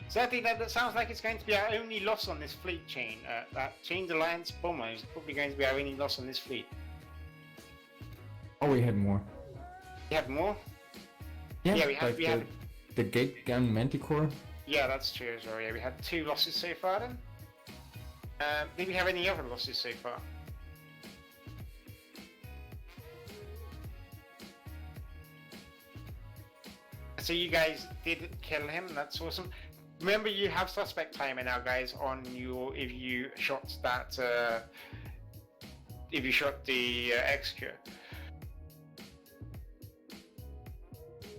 C: Sadly, that sounds like it's going to be our only loss on this fleet chain. That Chained Alliance bomber is probably going to be our only loss on this fleet.
D: Oh, we had more.
C: You have more?
D: Yeah,
C: we have.
D: The gate gun Manticore.
C: Yeah, that's true as well. Yeah, we had 2 losses so far then. Did we have any other losses so far? So you guys did kill him. That's awesome. Remember, you have suspect timer now, guys, on your if you shot that if you shot the Execute.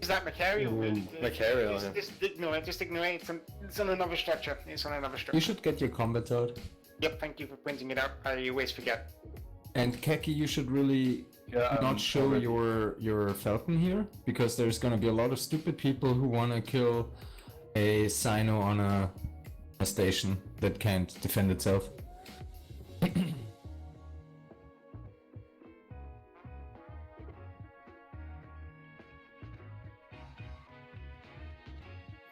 C: Is that Macarial?
Q: Macarial.
C: Just ignore it. Just ignore it. It's on another structure. It's on another structure.
D: You should get your combat out.
C: Yep. Thank you for pointing it out. I always forget.
D: And Keki, you should really not show your Falcon here, because there's gonna be a lot of stupid people who wanna kill a Sino on a station that can't defend itself.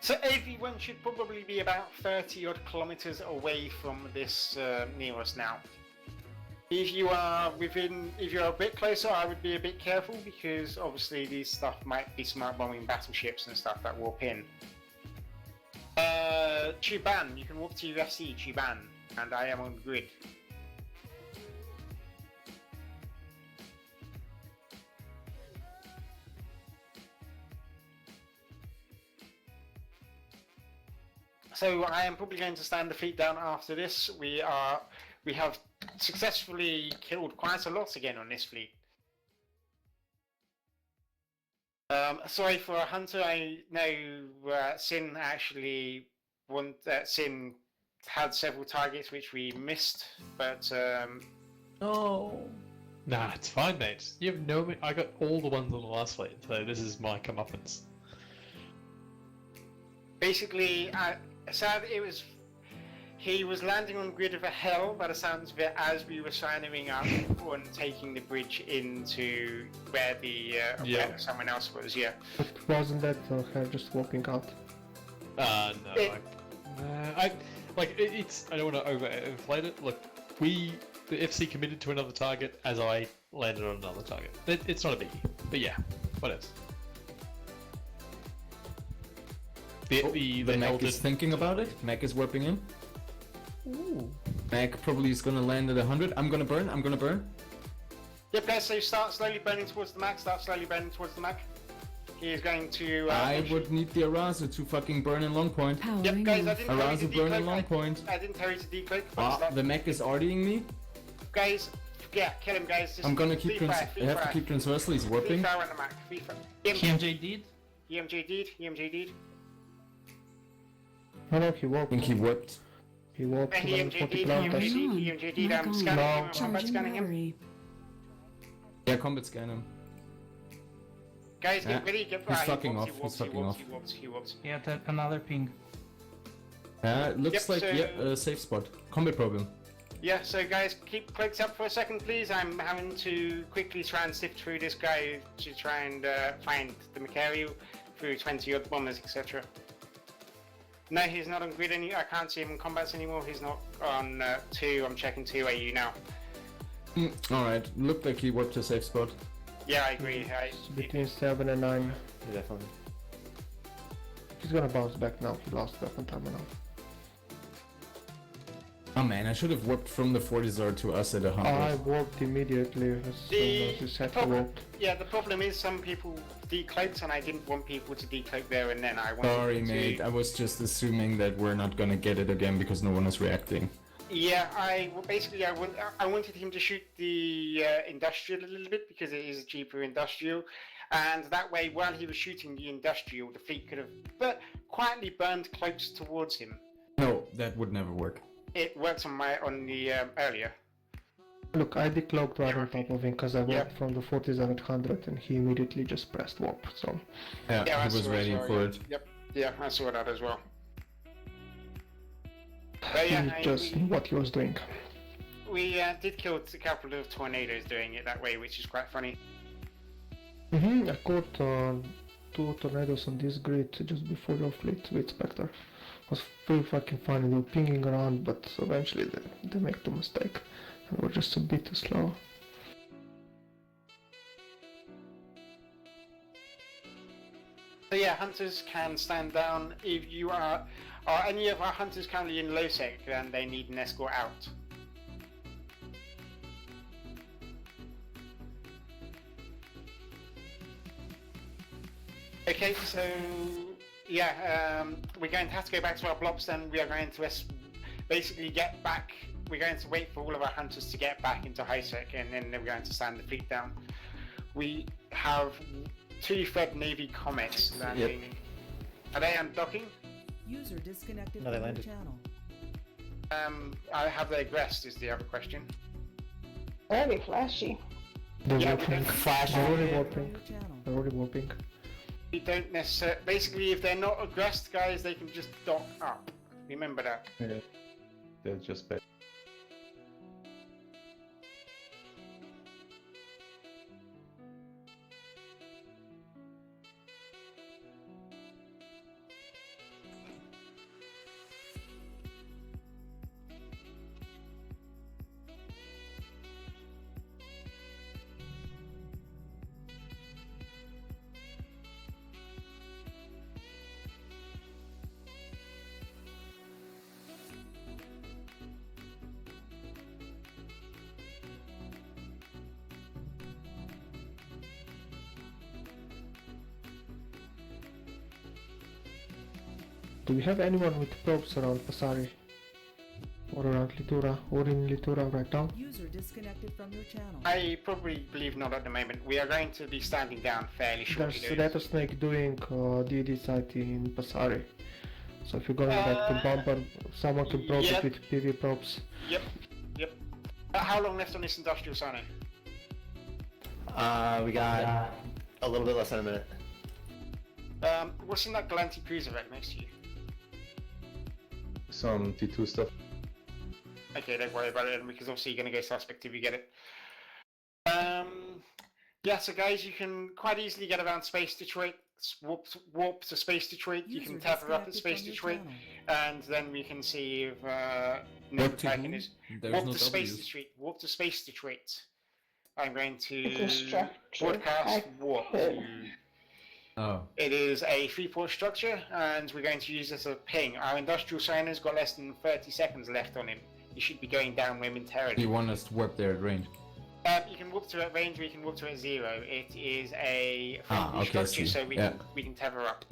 C: So everyone should probably be about 30 odd kilometers away from this near us now. If you are if you're a bit closer, I would be a bit careful, because obviously these stuff might be smart bombing battleships and stuff that warp in. Chuban, you can walk to UFC, Chuban, and I am on grid. So I am probably going to stand the fleet down after this. We have successfully killed quite a lot again on this fleet. Sorry for a hunter. I know Sin actually Sin had several targets which we missed, but
E: no. Nah, it's fine, mate. You have no. I got all the ones on the last flight, so this is my comeuppance.
C: Basically, it was. He was landing on grid of a hell, by the sounds of it, as we were signing up on taking the bridge into where the where someone else was. Yeah.
A: But wasn't that her just walking out?
E: No. It's. I don't want to overinflate it. Look, the FC committed to another target as I landed on another target. It's not a biggie. But yeah, what else?
D: The Mac is thinking about it. Mac is warping in.
A: Ooh.
D: Mac probably is gonna land at 100. I'm gonna burn.
C: Yep, guys, so start slowly burning towards the Mac. He is going to...
D: I would need the Arazu to fucking burn in long point.
C: Yep, guys, I didn't tell you to
D: Arazu burn in
C: decloak.
D: long point.
C: I didn't tell you to decloak.
D: The Mac is RDing me.
C: Guys, yeah, kill him, guys. Just
D: I'm gonna keep I have to keep transversely, he's warping.
C: Free fire on the Mac.
H: EMJ did?
C: EMJ did.
A: No, he walked.
D: I think he whipped.
A: He walked.
C: EMJ did. I'm scanning him. I'm scanning him.
D: Yeah, combat scan him.
C: Guys, get ready.
D: He's fucking off.
C: He warps.
H: Yeah, another ping.
D: It looks like a safe spot. Combat problem.
C: Yeah, so guys, keep cloaks up for a second, please. I'm having to quickly try and sift through this guy to try and find the Macario through 20 odd bombers, etc. No, he's not on grid I can't see him in combats anymore. He's not on 2. I'm checking 2 AU now.
D: Alright, looked like he warped a safe spot.
C: Yeah, I agree.
A: Between 7 and 9.
Q: Yeah, definitely.
A: He's gonna bounce back now. He lost weapon terminal.
D: Oh man, I should have warped from the 40 to us at 100.
A: I warped immediately as soon as you said he warped.
C: Yeah, the problem is some people decloaked and I didn't want people to decloak there and then. I wanted
D: Sorry,
C: to...
D: mate. I was just assuming that we're not gonna get it again because no one is reacting.
C: Yeah, I wanted him to shoot the industrial a little bit because it is a cheaper industrial, and that way, while he was shooting the industrial, the fleet could have quietly burned cloaks towards him.
D: No, that would never work.
C: It worked on the earlier.
A: Look, I decloaked right on top of him because I warped from the 4700 and he immediately just pressed warp, so...
D: Yeah, he was ready for it.
C: Yep, yeah, I saw that as well.
A: He just knew what he was doing.
C: We did kill a couple of tornadoes doing it that way, which is quite funny.
A: I caught 2 tornadoes on this grid just before your fleet with Spectre. It was pretty fucking funny. They were pinging around, but eventually they make the mistake and were just a bit too slow.
C: So yeah, hunters can stand down. If you are any of our hunters currently in low sec, then they need an escort out. Okay, so yeah, we're going to have to go back to our blobs. Then we are going to basically get back. We're going to wait for all of our hunters to get back into high sec, and then we're going to stand the fleet down. We have 2 Fed Navy Comets landing. Yep. Are they undocking?
M: User disconnected
C: No, they
M: from
C: landed.
M: your channel.
C: Have they aggressed is the other question.
I: Very flashy.
A: They're
C: Yeah,
A: warping.
C: flash.
A: They're already warping. They're already warping.
C: We don't necessarily. Basically, if they're not aggressed, guys, they can just dock up. Remember that.
B: Yeah. They're just bad.
A: Do we have anyone with probes around Pasari? Or around Litura? Or in Litura right now?
M: User disconnected from your channel.
C: I probably believe not at the moment. We are going to be standing down fairly shortly.
A: There's Rattlesnake doing DD site in Pasari. So if you're going back to Bumper, someone can probe it with PV probes.
C: Yep. How long left on this industrial, Sano?
Q: We got a little bit less than a minute.
C: What's in that Galanti cruiser right next to you?
B: some T2 stuff.
C: Okay, don't worry about it, because obviously you're going to go suspect if you get it. Yeah, so guys, you can quite easily get around Space Detroit, warp to Space Detroit, you can tether up at Space Detroit, and then we can see if
D: What to
C: Kraken
D: do?
C: is
D: There's
C: warp
D: no
C: to Space
D: Ws.
C: Detroit, warp to Space Detroit. I'm going
I: It's
C: to
I: a structure.
C: broadcast warp to...
D: Oh.
C: It is a 3-port structure, and we're going to use this as a ping. Our industrial signer's got less than 30 seconds left on him. He should be going down momentarily.
D: You want us to warp there at range?
C: You can warp to it at range, or you can warp to it at 0. It is a 3-port
D: okay,
C: structure,
D: see.
C: so we
D: Yeah.
C: can tether up.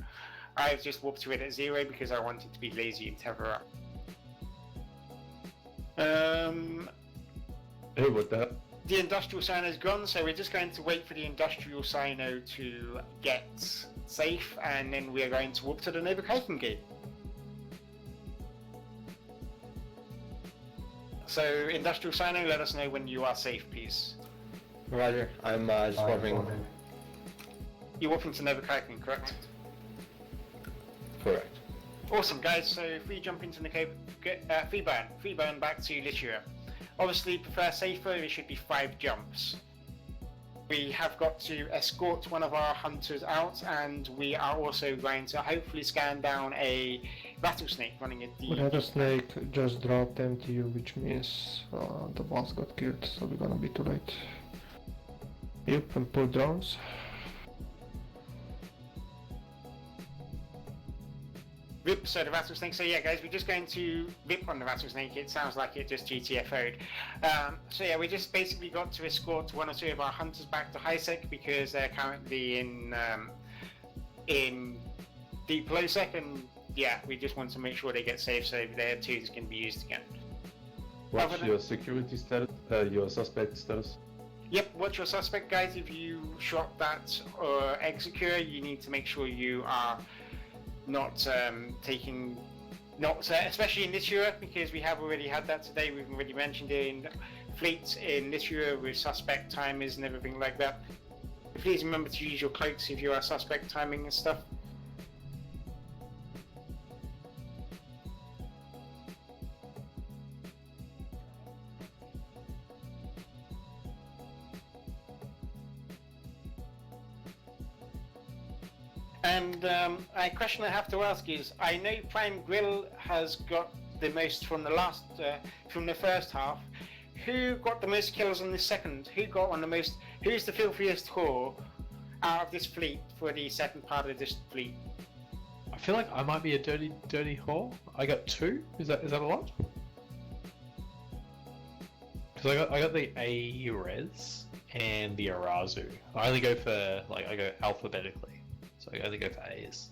C: I've just warped to it at 0 because I wanted to be lazy and tether up.
B: Hey, what the hell?
C: The industrial signo's gone, so we're just going to wait for the industrial signo to get safe, and then we are going to warp to the Nova Kraken gate. So, industrial signo, let us know when you are safe, please.
Q: Roger. I'm just warping.
C: You're warping to Nova Kraken, correct?
Q: Correct.
C: Awesome, guys. So if we jump into the freeburn back to Lituria. Obviously, prefer safer. It should be 5 jumps. We have got to escort one of our hunters out, and we are also going to hopefully scan down a rattlesnake running at the.
A: Rattlesnake just dropped MTU, which means the boss got killed, so we're gonna be too late. Yep, and pull drones.
C: Rip, so the rattlesnake. So yeah, guys, we're just going to rip on the rattlesnake. It sounds like it just GTFO'd. So yeah, we just basically got to escort 1 or 2 of our hunters back to HiSec because they're currently in deep lowsec, and yeah, we just want to make sure they get safe so their tools can be used again.
B: What's your security status? Your suspect status?
C: Yep, watch your suspect, guys. If you shot that execure, you need to make sure you are not especially in Lituria, because we have already had that today. We've already mentioned it in fleets in Lituria with suspect timers and everything like that. Please remember to use your cloaks if you are suspect timing and stuff. And a question I have to ask is, I know Prime Grill has got the most from the first half. Who got the most kills on the second? Who got on the most? Who's the filthiest whore out of this fleet for the second part of this fleet?
E: I feel like I might be a dirty whore. I got 2. Is that a lot? Because I got the A-Res and the Arazu. I only go for I go alphabetically. So I only go for A's.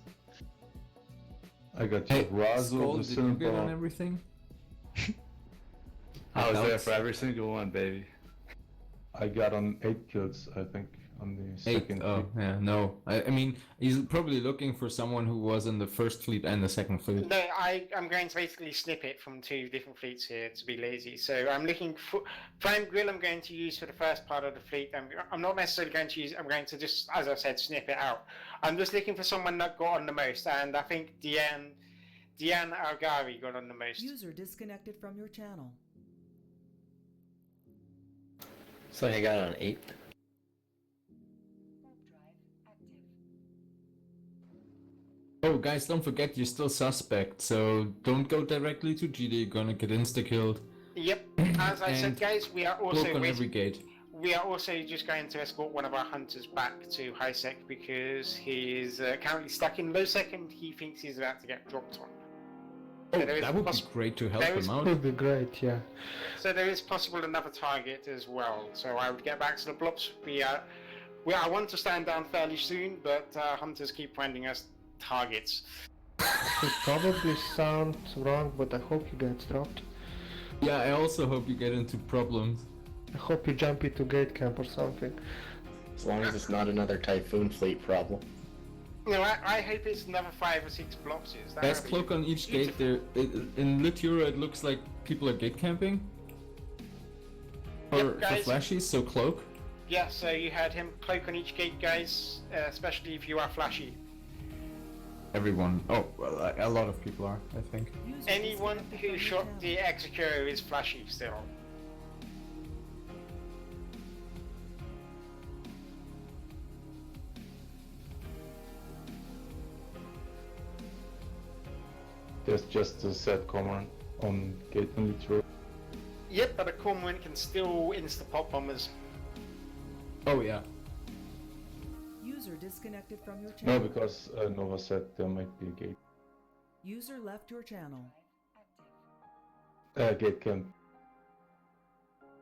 B: I got your Razzle, the
D: Did you get on
B: Simple.
D: everything?
N: I was there
D: Helps.
N: for every single one, baby.
B: I got on 8 kills, I think, on the
D: 8.
B: second.
D: Oh,
B: fleet.
D: yeah, no. I mean, he's probably looking for someone who was in the first fleet and the second fleet.
C: No, I'm going to basically snip it from 2 different fleets here to be lazy. So I'm looking for Prime Grill. I'm going to use for the first part of the fleet. I'm not necessarily going to use. I'm going to just, as I said, snip it out. I'm just looking for someone that got on the most, and I think Diane Algari got on the most.
M: User disconnected from your channel.
Q: So I got on 8.
D: Oh, guys, don't forget you're still suspect, so don't go directly to GD. You're gonna get insta-killed.
C: Yep. As I said,
D: And
C: guys, we are also
D: Cloak on every
C: waiting.
D: gate.
C: We are also just going to escort one of our hunters back to HiSec because he is currently stuck in lowsec and he thinks he's about to get dropped on.
D: Oh,
C: So there is
D: that would be
C: poss-
D: great to help
C: there
D: him
C: is-
D: out.
A: Would be great, yeah.
C: So there is possible another target as well. So I would get back to the blobs. I want to stand down fairly soon, but hunters keep finding us targets.
A: It probably sounds wrong, but I hope you get dropped.
D: Yeah, I also hope you get into problems.
A: I hope you jump into gate camp or something.
J: As long as it's not another Typhoon fleet problem.
C: No, I hope it's another 5 or 6 blobs.
D: There's cloak on each gate there. In Lituria, it looks like people are gate camping. For
C: guys.
D: flashies, so cloak.
C: Yeah, so you had him cloak on each gate, guys, especially if you are flashy.
D: Everyone. Oh, well, a lot of people are, I think.
C: Anyone who shot the Executor is flashy still.
B: There's just a set command on gate only true.
C: Yep, but a Cormorant can still insta-pop bombers.
D: Oh yeah.
M: User disconnected from your channel.
B: No, because Nova said there might be a gate.
M: User left your channel.
B: Gate camp.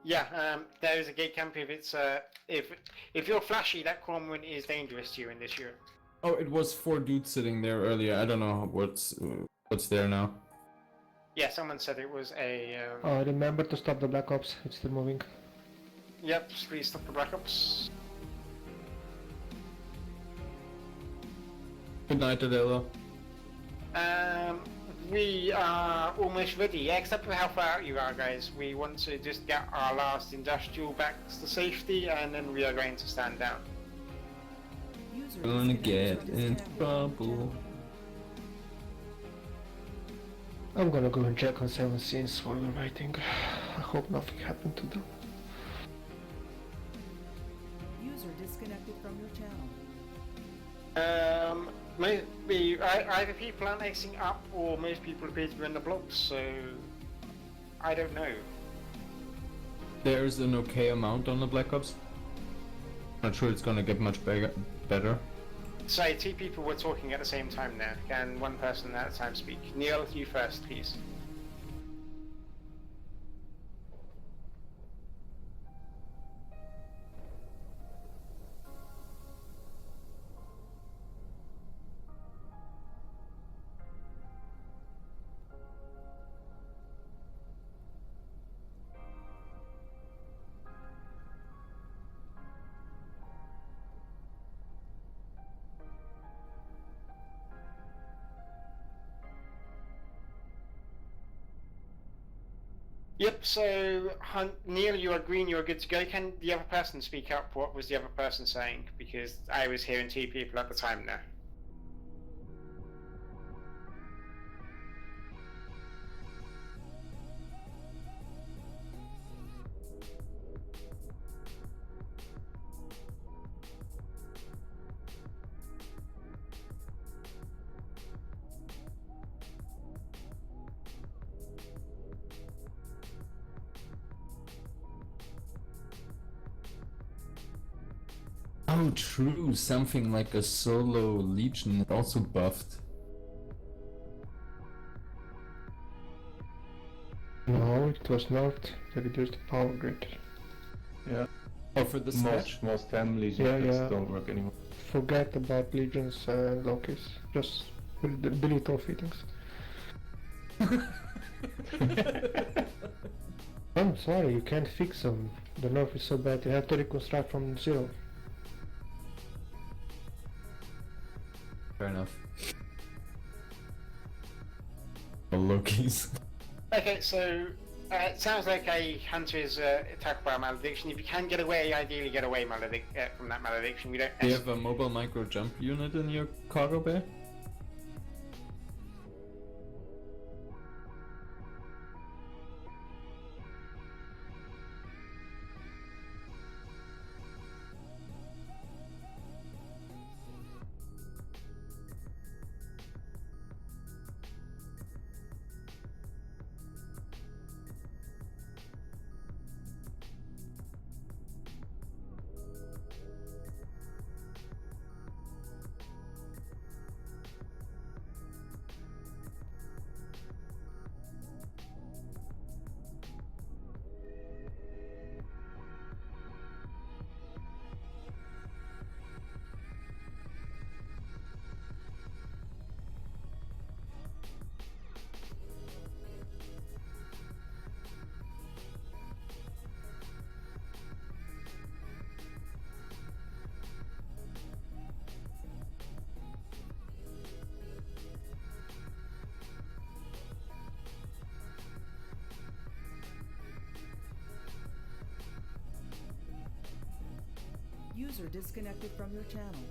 C: Yeah, there is a gate camp if it's if you're flashy, that Cormorant is dangerous to you in this year.
D: Oh, it was 4 dudes sitting there earlier. I don't know what's there now.
C: Yeah, someone said it was a.
A: Remember to stop the Black Ops. It's still moving.
C: Yep, please stop the Black Ops.
D: Good night, Adela.
C: We are almost ready, except for how far out you are, guys. We want to just get our last industrial back to safety, and then we are going to stand down.
D: Gonna get in trouble.
A: I'm gonna go and check on 7 scenes while we're waiting. I hope nothing happened to them.
M: User disconnected from your channel.
C: Maybe either people aren't Xing up, or most people appear to be in the blocks, so I don't know.
D: There's an okay amount on the Black Ops. Not sure it's gonna get much better.
C: So 2 people were talking at the same time now. Can one person at a time speak? Neil, you first, please. Yep, so Neil, you are green, you are good to go. Can the other person speak up? What was the other person saying? Because I was hearing 2 people at the time now.
D: Oh, true. Something like a solo legion is also buffed.
A: No, it was not. They reduced the power grid.
B: Yeah.
D: Oh, for the
B: most families don't work anymore.
A: Forget about legions and Lokis. Just delete all fittings. I'm sorry, you can't fix them. The nerf is so bad, you have to reconstruct from zero.
D: Fair enough. Oh, Loki's.
C: Okay, so it sounds like a hunter is attacked by a malediction. If you can get away, ideally get away from that malediction. We don't.
D: Do you have a mobile micro jump unit in your cargo bay?
M: User disconnected from your channel.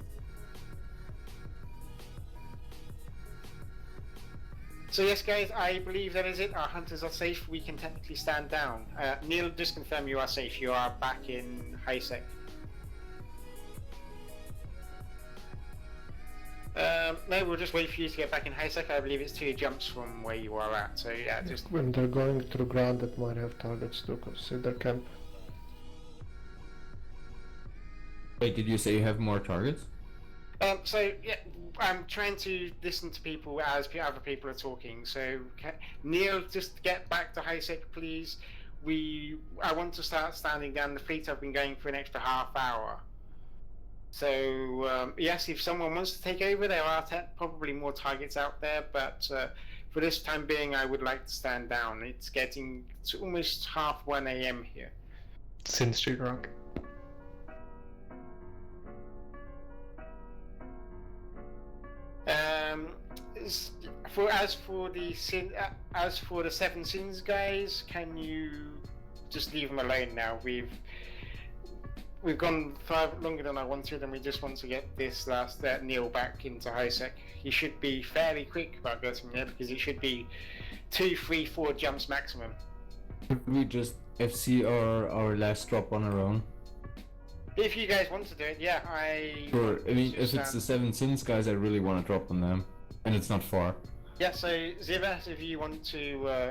C: So yes, guys, I believe that is it. Our hunters are safe. We can technically stand down. Neil, just confirm you are safe. You are back in high sec. No, we'll just wait for you to get back in high sec. I believe it's 2 jumps from where you are at. So yeah, just
A: When they're going through ground, that might have targets to consider camp.
D: Wait, did you say you have more targets?
C: So yeah, I'm trying to listen to people as other people are talking. So Neil, just get back to high sec, please. I want to start standing down. The fleet have been going for an extra half hour. So yes, if someone wants to take over, there are probably more targets out there. But for this time being, I would like to stand down. It's almost 1:30 a.m. here.
E: Sin's too drunk.
C: As for the 7 sins, guys, can you just leave them alone now? We've gone far longer than I wanted, and we just want to get this last Neil back into high sec. He should be fairly quick about getting there because it should be 2, 3, 4 jumps maximum.
D: Could we just FC our last drop on our own?
C: If you guys want to do it, yeah,
D: Sure. I mean, if it's the 7 sins guys, I really want to drop on them, and it's not far.
C: Yeah. So Zivas, if you want to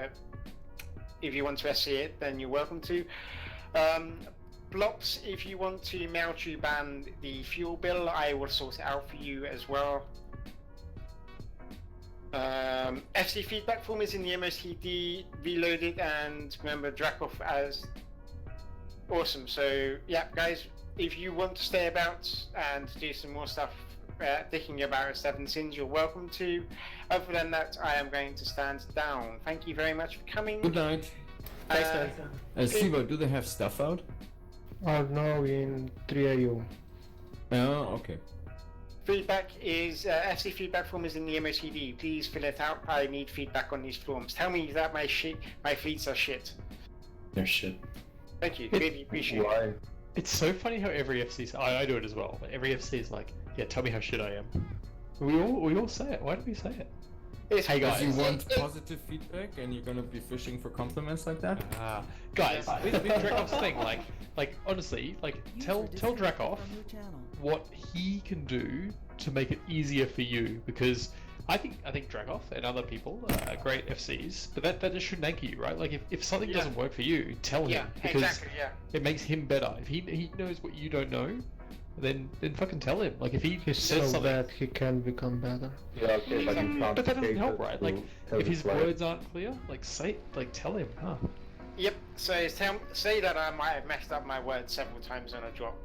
C: SC it, then you're welcome to. Blocks, if you want to Mailtube ban the fuel bill, I will sort it out for you as well. FC feedback form is in the MOCD, reload it, and remember Drakov as awesome. So yeah, guys, if you want to stay about and do some more stuff thinking about 7 sins, you're welcome to. Other than that, I am going to stand down. Thank you very much for coming.
D: Good night.
C: Thanks,
D: Sivo, do they have stuff out?
A: Now in 3 AU.
D: Oh, okay.
C: Feedback is FC feedback form is in the MOCD. Please fill it out. I need feedback on these forms. Tell me that my fleets are shit.
O: They're shit.
C: Thank you. Really appreciate it.
E: It's so funny how every FC I do it as well. Every FC is like, yeah, tell me how shit I am. We all say it. Why do we say it?
D: Hey guys, you want positive feedback and you're gonna be fishing for compliments like that?
E: Guys, with Drakov's thing, like honestly, tell Drakov what he can do to make it easier for you, because I think Drakov and other people are great FCs, but that just shouldn't anchor you, right? Like if something doesn't work for you, tell him, because it makes him better. If he knows what you don't know, then fucking tell him. Like if he
A: He's
E: says
A: so
E: something,
A: bad he can become better.
F: Yeah, okay, but you can't.
E: but that doesn't help, right? Like if his
F: words
E: words aren't clear, tell him, huh?
C: Yep. So say that I might have messed up my words several times on a drop.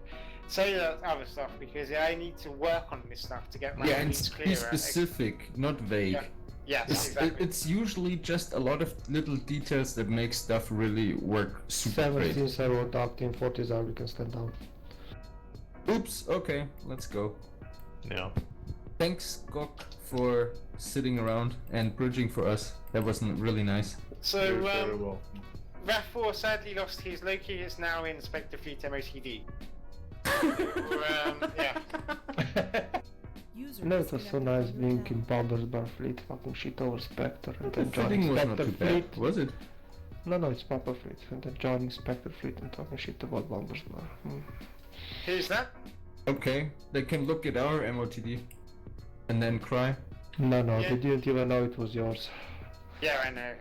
C: Say that other stuff, because I need to work on this stuff to get my
D: and
C: fleets
D: be
C: clearer.
D: specific, not vague.
C: Yeah. Yes, exactly.
D: It's usually just a lot of little details that make stuff really work super great.
A: 17s I wrote up, in 40s are we can stand down.
D: Oops, okay, let's go.
E: Yeah.
D: Thanks, Gok, for sitting around and bridging for us. That was really nice.
C: So, RAF4 sadly lost his Loki, is now in Spectre Fleet MOCD. Yeah.
A: No, it was so nice being in Bomber's Bar Fleet, fucking shit over Spectre, and then
D: The
A: joining
D: fitting was not
A: Spectre
D: too
A: Fleet.
D: bad, was it?
A: No, it's Papa Fleet, and then joining Spectre Fleet and talking shit about Bomber's Bar.
C: Who's that?
D: Okay, they can look at our MOTD and then cry.
A: No,
C: Yeah.
A: they didn't even know it was yours.
C: Yeah, I know.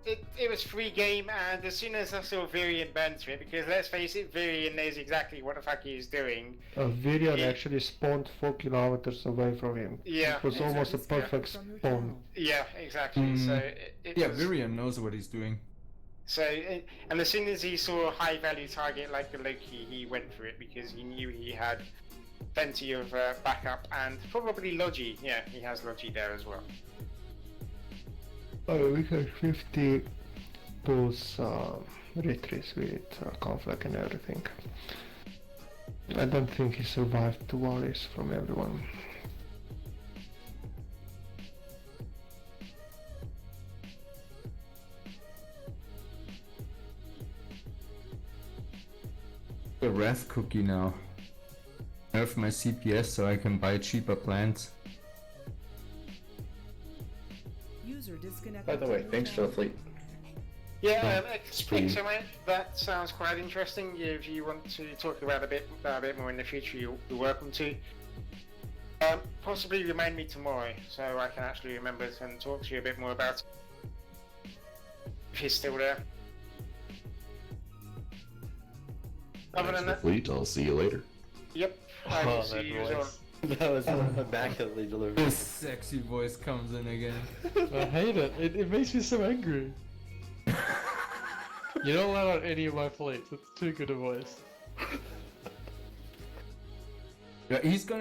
C: It was free game, and as soon as I saw Virion burn to it, because let's face it, Virion knows exactly what the fuck he's doing.
A: Virion actually spawned 4 kilometers away from him.
C: Yeah,
A: It was almost a
C: exactly.
A: perfect spawn.
C: Yeah, exactly. So it
D: yeah,
C: was,
D: Virion knows what he's doing.
C: So, and as soon as he saw a high value target like the Loki, he went for it because he knew he had plenty of backup, and probably Logi. Yeah, he has Logi there as well.
A: Oh, we had 50 pulse retreats with conflict and everything. I don't think he survived 2 worries from everyone.
D: A Wrath cookie now. Nerf my CPS so I can buy cheaper plants.
M: User disconnected.
F: By the way, thanks for the fleet.
C: Yeah,
F: pretty-
C: excellent. That sounds quite interesting. If you want to talk about a bit more in the future, you're welcome to. Possibly remind me tomorrow, so I can actually remember and talk to you a bit more about it. If he's still there. Other than that,
S: Fleet, I'll see you later.
C: yep. I will see you as well.
Q: That was immaculately delivered.
D: This sexy voice comes in again.
E: I hate it. It makes me so angry. You don't let out any of my fleets. It's too good a voice.
D: Yeah, he's gonna